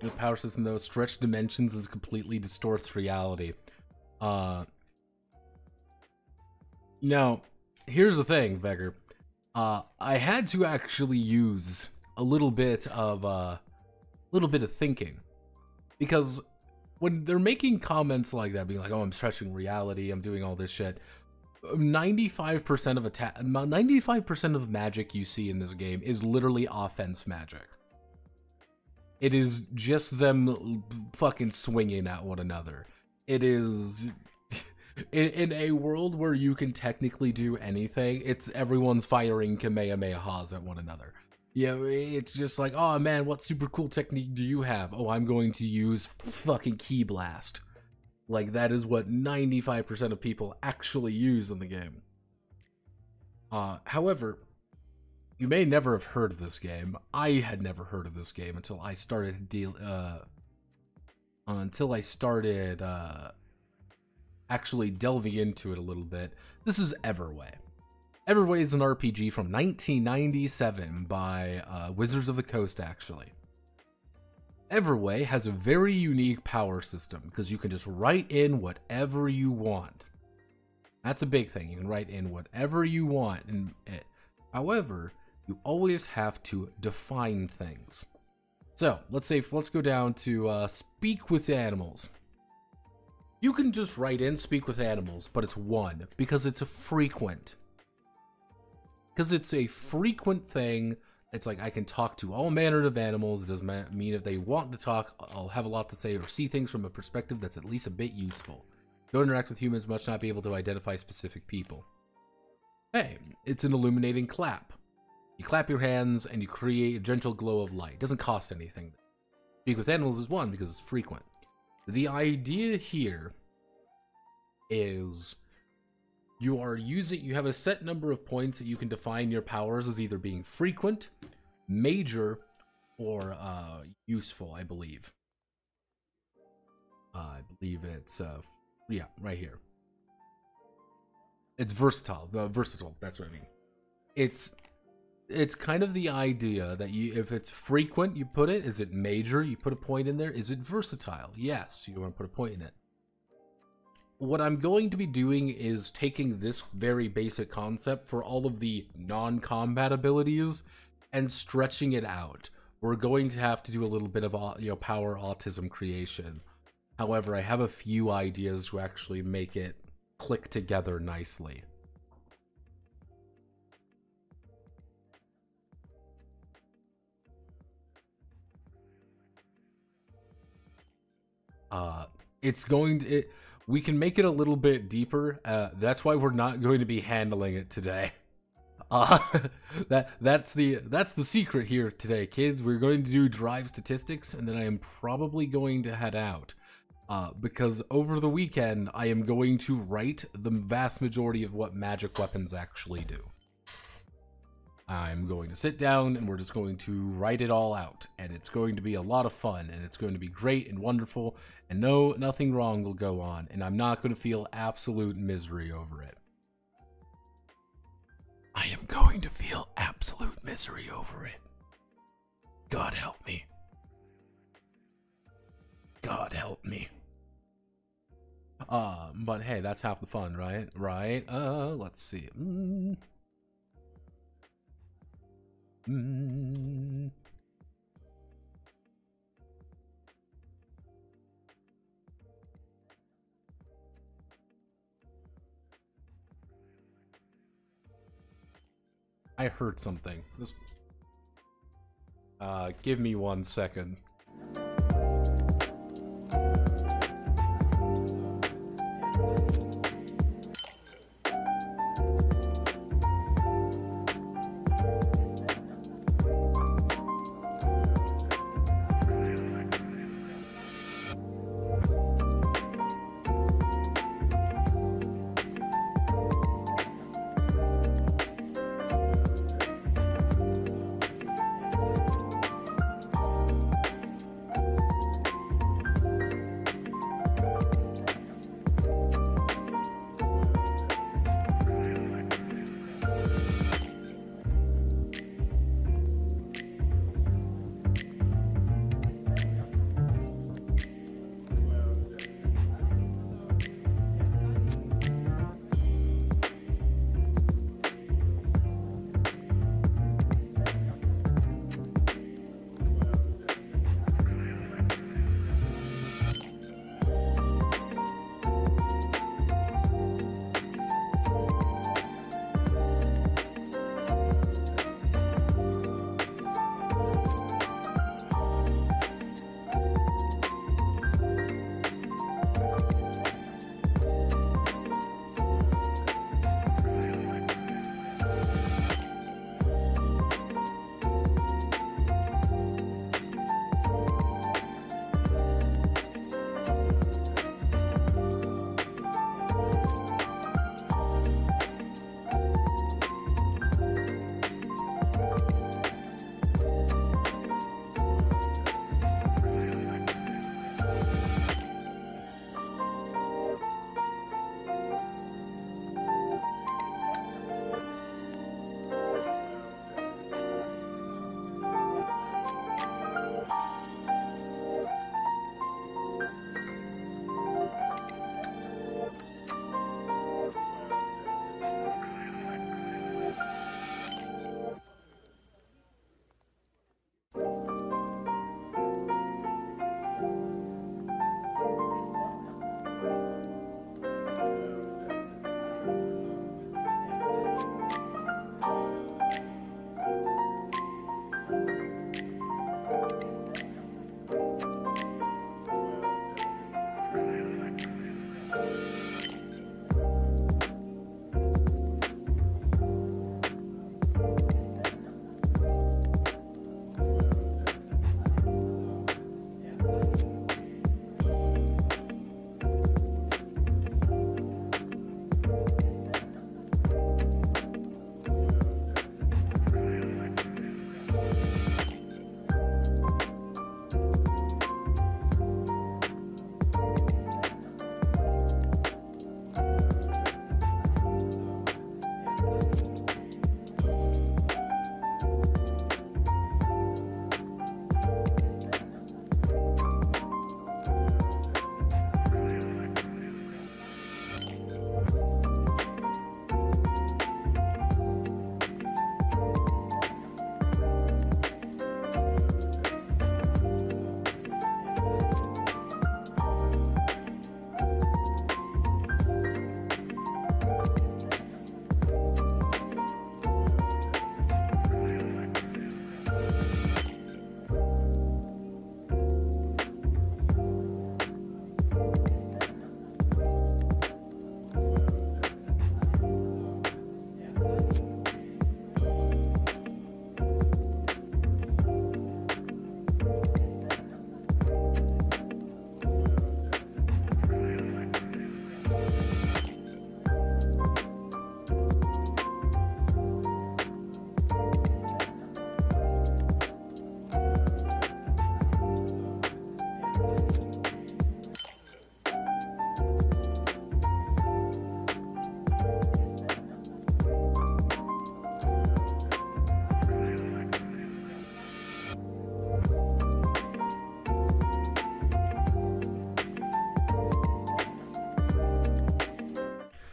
The power system, though, stretch dimensions and completely distorts reality. Now, here's the thing, Vegger. I had to actually use a little bit of thinking, because when they're making comments like that, being like, "Oh, I'm stretching reality, I'm doing all this shit," 95% of magic you see in this game is literally offense magic. It is just them fucking swinging at one another. It is in a world where you can technically do anything, it's everyone's firing Kamehamehas at one another. Yeah, it's just like, oh man, what super cool technique do you have? Oh, I'm going to use fucking Ki Blast. Like, that is what 95% of people actually use in the game. However, you may never have heard of this game. I had never heard of this game until I started actually delving into it a little bit. This is Everway. Everway is an RPG from 1997 by Wizards of the Coast, actually. Everway has a very unique power system because you can just write in whatever you want. That's a big thing. You can write in whatever you want in it. However, you always have to define things. So, let's go down to speak with animals. You can just write in speak with animals, but it's 1 because it's a frequent. Because it's a frequent thing. It's like I can talk to all manner of animals. It doesn't mean if they want to talk, I'll have a lot to say or see things from a perspective that's at least a bit useful. Don't interact with humans, must not be able to identify specific people. Hey, it's an illuminating clap. You clap your hands and you create a gentle glow of light. It doesn't cost anything. Speak with animals is 1 because it's frequent. The idea here is you have a set number of points that you can define your powers as either being frequent, major, or useful, I believe. I believe it's yeah, right here. It's versatile. Versatile, that's what I mean. It's kind of the idea that if it's frequent, you put it. Is it major? You put a point in there. Is it versatile? Yes, you want to put a point in it. What I'm going to be doing is taking this very basic concept for all of the non-combat abilities and stretching it out. We're going to have to do a little bit of power autism creation. However, I have a few ideas to actually make it click together nicely. We can make it a little bit deeper. That's why we're not going to be handling it today. That's the secret here today, kids. We're going to do drive statistics, and then I am probably going to head out. Because over the weekend, I am going to write the vast majority of what magic weapons actually do. I'm going to sit down and we're just going to write it all out, and it's going to be a lot of fun, and it's going to be great and wonderful, and nothing wrong will go on, and I'm not going to feel absolute misery over it. I am going to feel absolute misery over it. God help me. God help me. But hey, that's half the fun, right? Right? Let's see. I heard something. Give me 1 second.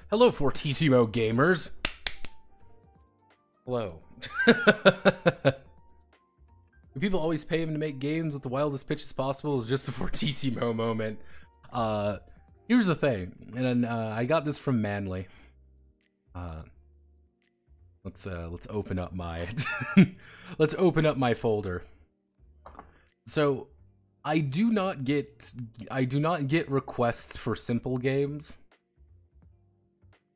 Hello, Fortissimo gamers. Hello. Do people always pay him to make games with the wildest pitches possible? Is just a Fortissimo moment. Here's the thing, and I got this from Manly. Let's open up my let's open up my folder. So I do not get requests for simple games.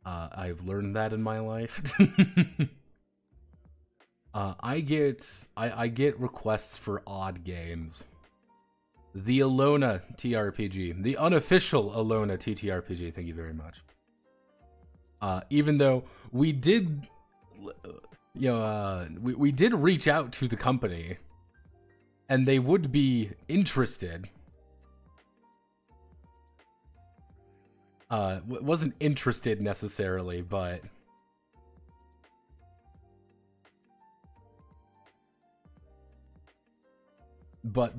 I've learned that in my life. I get requests for odd games. The Alona TRPG, the unofficial Alona TTRPG. Thank you very much. Even though we did, we did reach out to the company, and they would be interested. Wasn't interested necessarily, but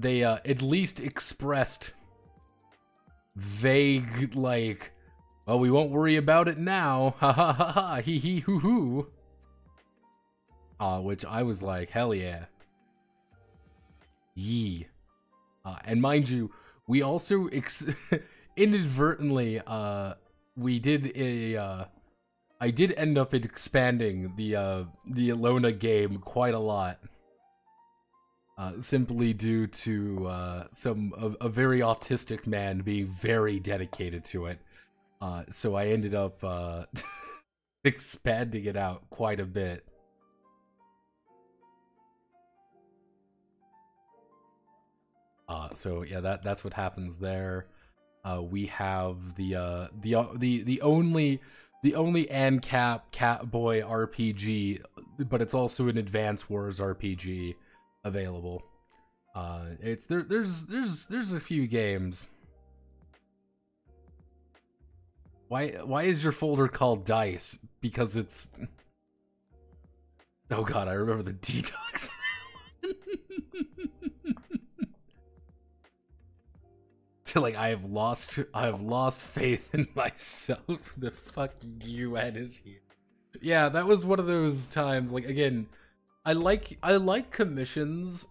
they at least expressed vague, like, well, we won't worry about it now, ha ha ha ha, hee hee hoo hoo. Which I was like, hell yeah. Yee. And mind you, we also inadvertently, we did a, I did end up expanding the Alona game quite a lot. Simply due to a very autistic man being very dedicated to it. So I ended up expanding it out quite a bit. So yeah, that's what happens there. We have the only ANCAP Catboy RPG, but it's also an Advance Wars RPG available. There's a few games. Why is your folder called Dice? Because it's, oh god, I remember the detox. Like, I have lost faith in myself. The fucking UN is here. Yeah, that was one of those times. Like, again, I like commissions.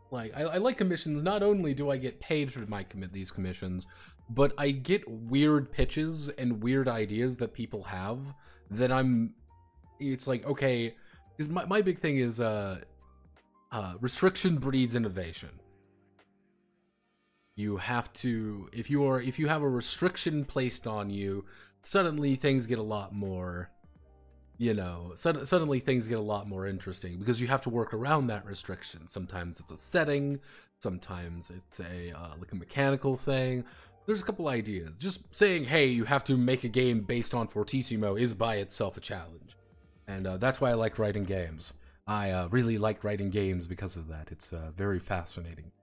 Like, I like commissions. Not only do I get paid for these commissions, but I get weird pitches and weird ideas that people have that it's like, okay, because my big thing is restriction breeds innovation. You have to, if you have a restriction placed on you, suddenly things get a lot more, suddenly things get a lot more interesting because you have to work around that restriction. Sometimes it's a setting, sometimes it's like a mechanical thing. There's a couple ideas. Just saying, hey, you have to make a game based on Fortissimo is by itself a challenge. And that's why I like writing games. I really like writing games because of that. It's very fascinating.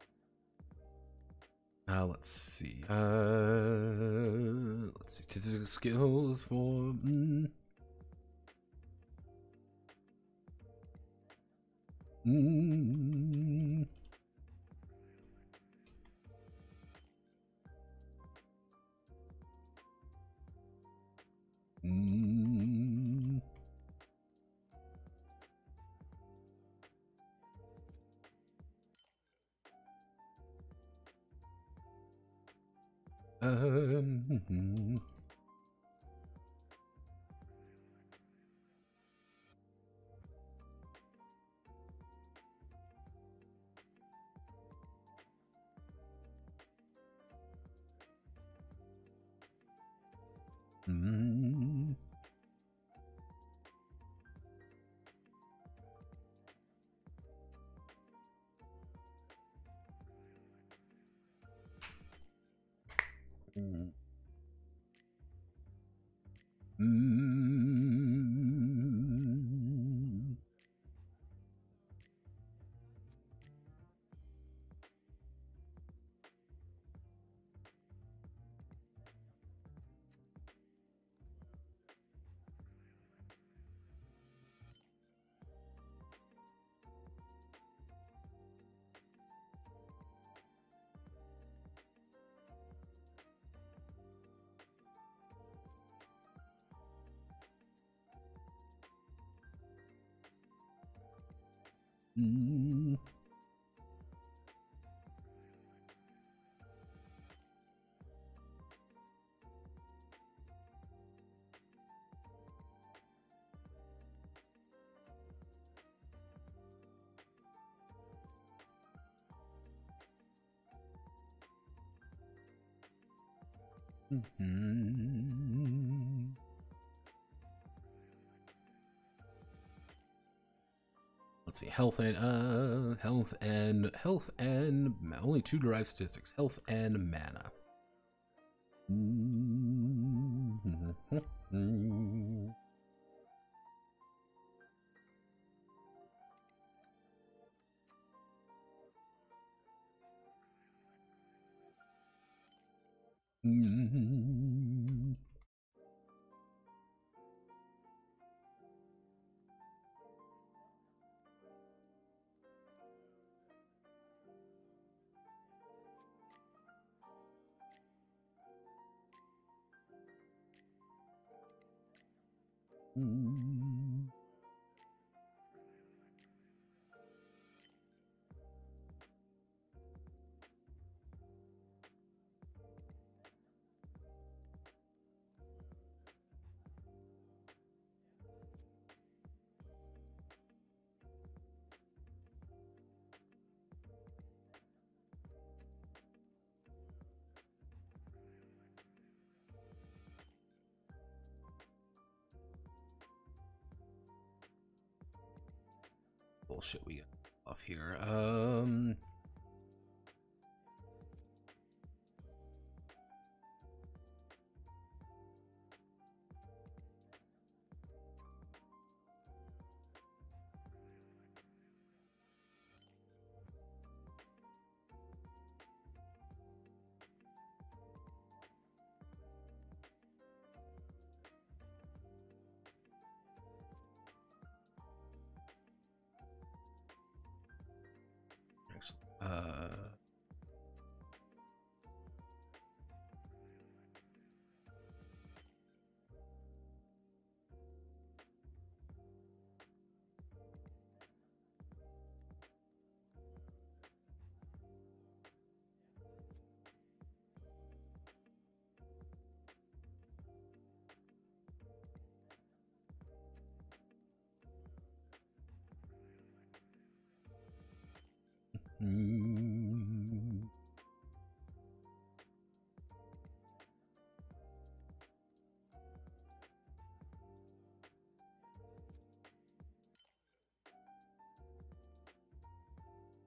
Let's see. Statistical skills for. Mm. Mm-hmm. Let's see, health and only 2 derived statistics, health and mana. Mm-hmm. Mm-hmm. Mm. Bullshit we got off here. Mm.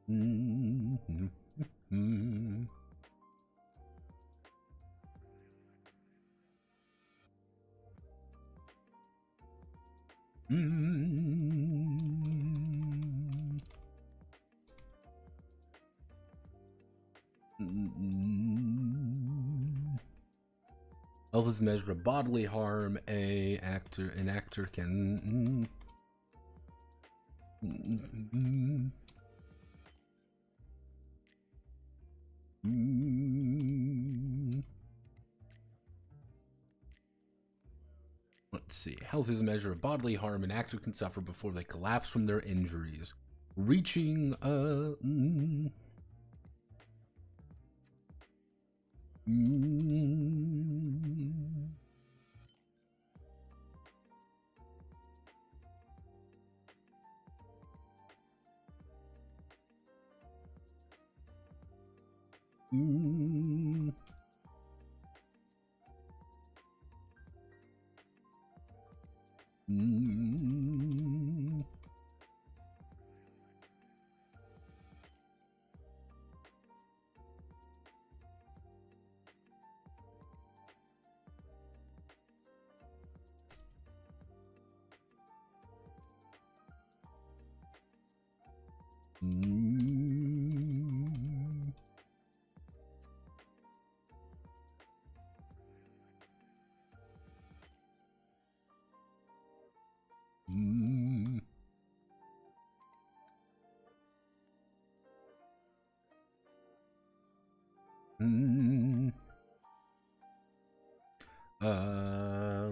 Mm. Mm. Health is a measure of bodily harm. An actor can. Let's see. Health is a measure of bodily harm an actor can suffer before they collapse from their injuries. Reaching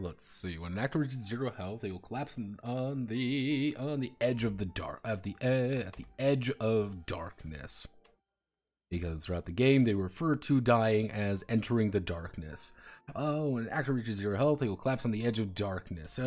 let's let's see. When an actor reaches 0 health, they will collapse on the edge of the dark at the edge of darkness. Because throughout the game, they refer to dying as entering the darkness. Oh, when an actor reaches 0 health, they will collapse on the edge of darkness. They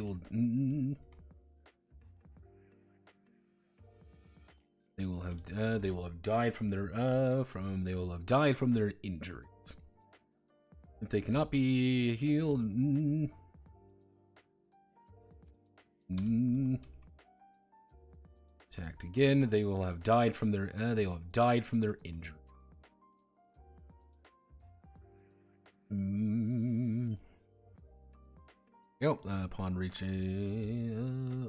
will. They will have died from their injuries. If they cannot be healed, attacked again, they will have died from their injury. Yep, upon reaching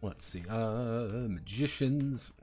let's see, magicians.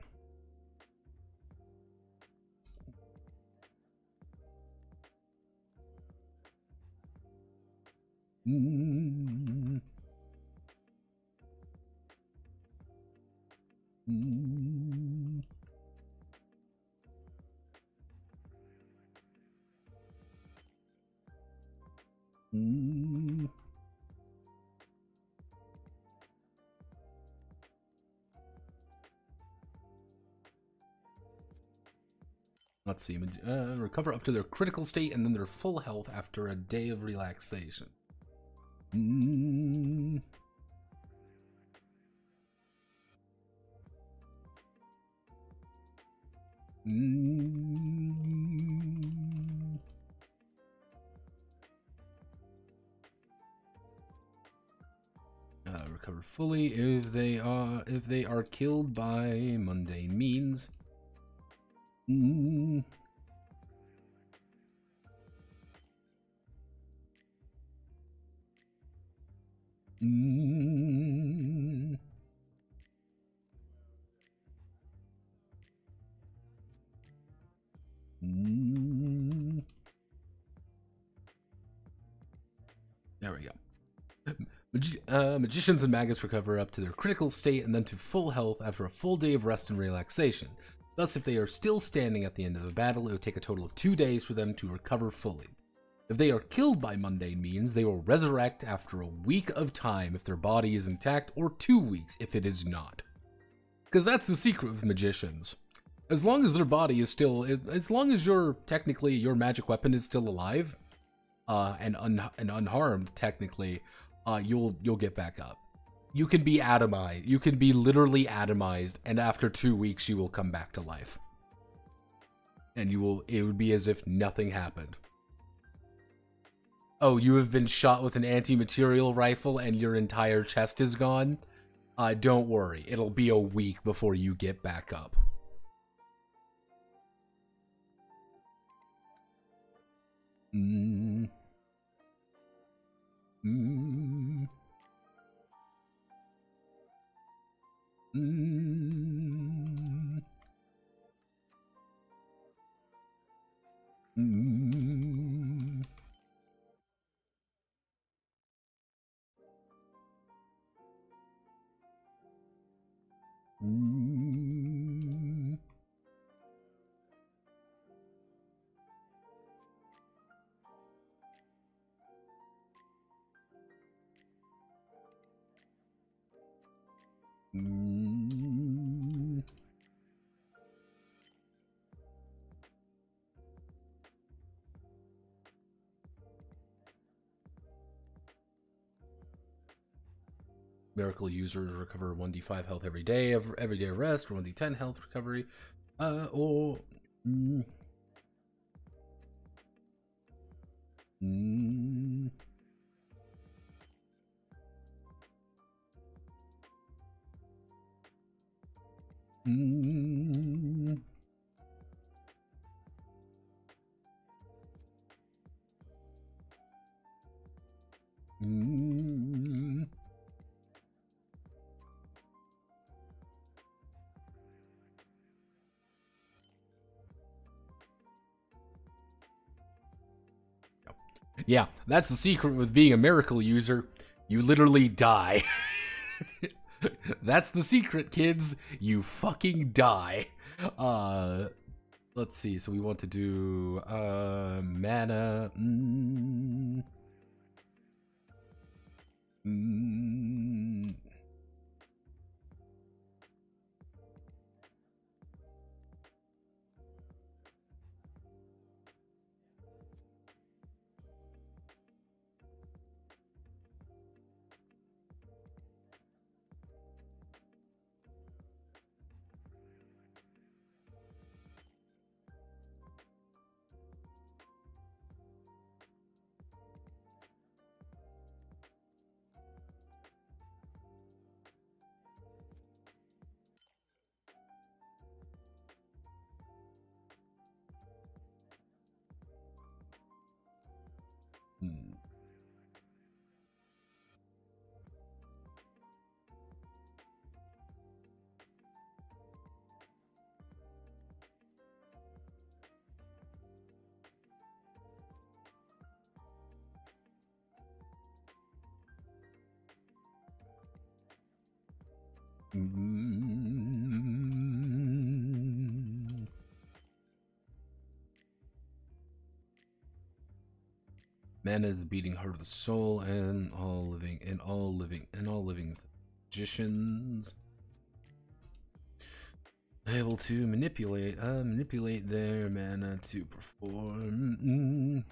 Let's see, recover up to their critical state and then their full health after a day of relaxation. Recover fully if they are killed by mundane means. There we go. Magicians and maggots recover up to their critical state and then to full health after a full day of rest and relaxation. Thus, if they are still standing at the end of the battle, it would take a total of 2 days for them to recover fully. If they are killed by mundane means, they will resurrect after a week of time if their body is intact, or 2 weeks if it is not. Because that's the secret with magicians. As long as their body is still, as long as your magic weapon is still alive, and unharmed, technically, you'll get back up. You can be atomized. You can be literally atomized, and after 2 weeks, you will come back to life. And it would be as if nothing happened. Oh, you have been shot with an anti-material rifle and your entire chest is gone? Don't worry. It'll be a week before you get back up. Miracle users recover 1d5 health every day of rest, or 1d10 health recovery, or Mm. Mm. Mm. Mm. Yeah, that's the secret with being a miracle user. You literally die. That's the secret, kids. You fucking die. Let's see. So we want to do mana. Mana is beating heart of the soul, and all living magicians able to manipulate their mana to perform.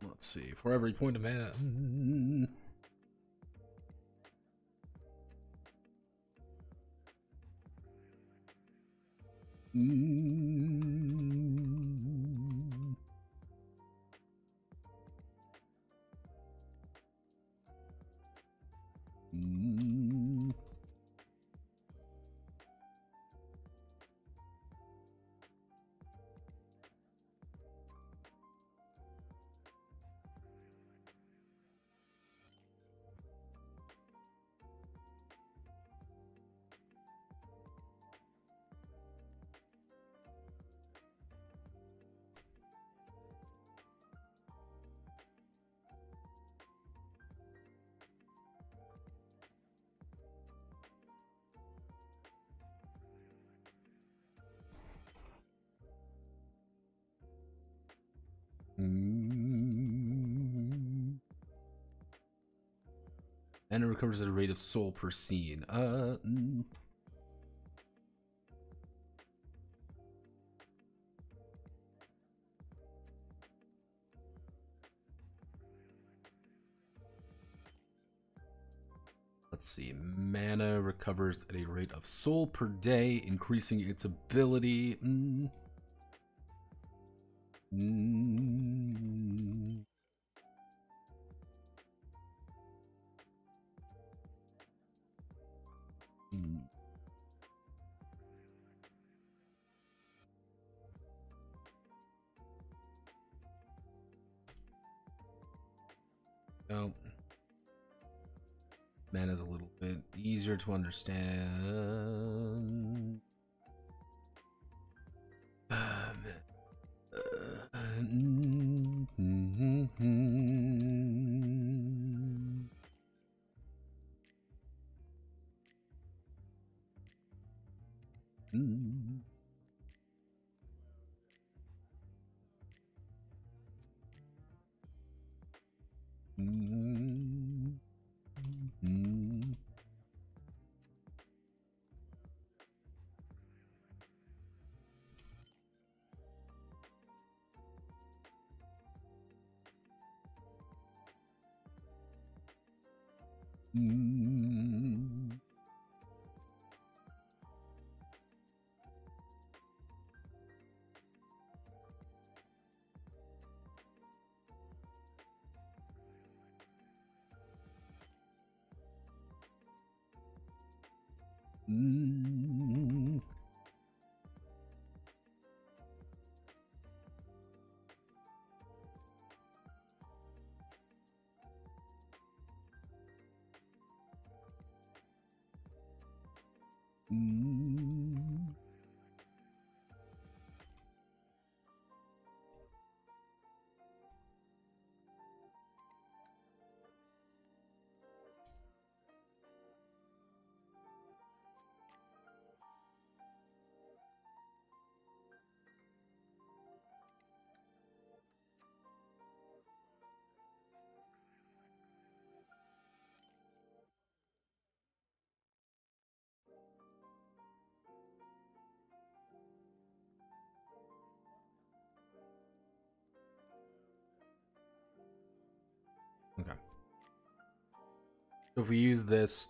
Let's see. For every point of mana. Mana recovers at a rate of soul per scene. Let's see. Mana recovers at a rate of soul per day, increasing its ability. Oh. Mana's a little bit easier to understand. Okay. So if we use this,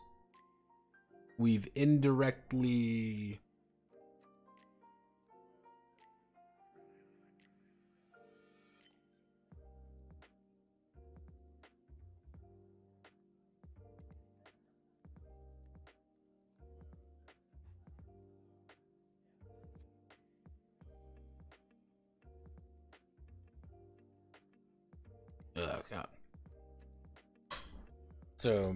we've indirectly... Okay. So,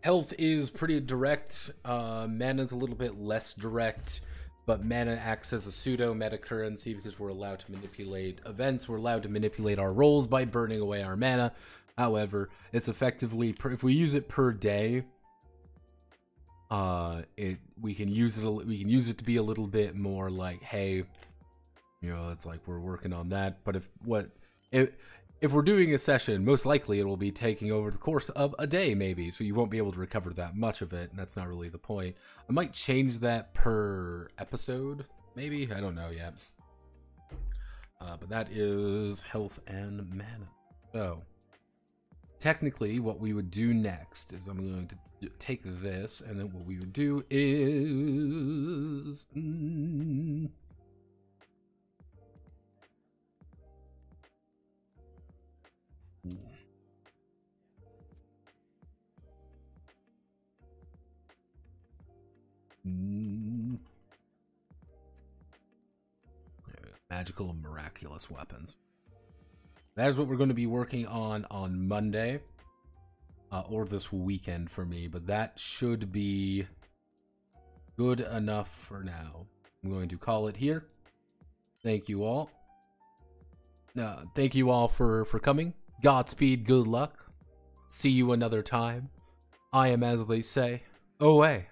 health is pretty direct, mana's a little bit less direct, but mana acts as a pseudo meta currency because we're allowed to manipulate events, we're allowed to manipulate our rolls by burning away our mana. However, it's effectively, if we use it per day, we can use it to be a little bit more like, hey, you know, it's like we're working on that. But if we're doing a session, most likely it will be taking over the course of a day, maybe, so you won't be able to recover that much of it, and that's not really the point. I might change that per episode, maybe? I don't know yet. But that is health and mana. So, technically, what we would do next is I'm going to take this, and then what we would do is... Magical and miraculous weapons. That is what we're going to be working on Monday, or this weekend for me, but that should be good enough for now. I'm going to call it here. Thank you all. Thank you all for coming. Godspeed, good luck. See you another time. I am, as they say, away.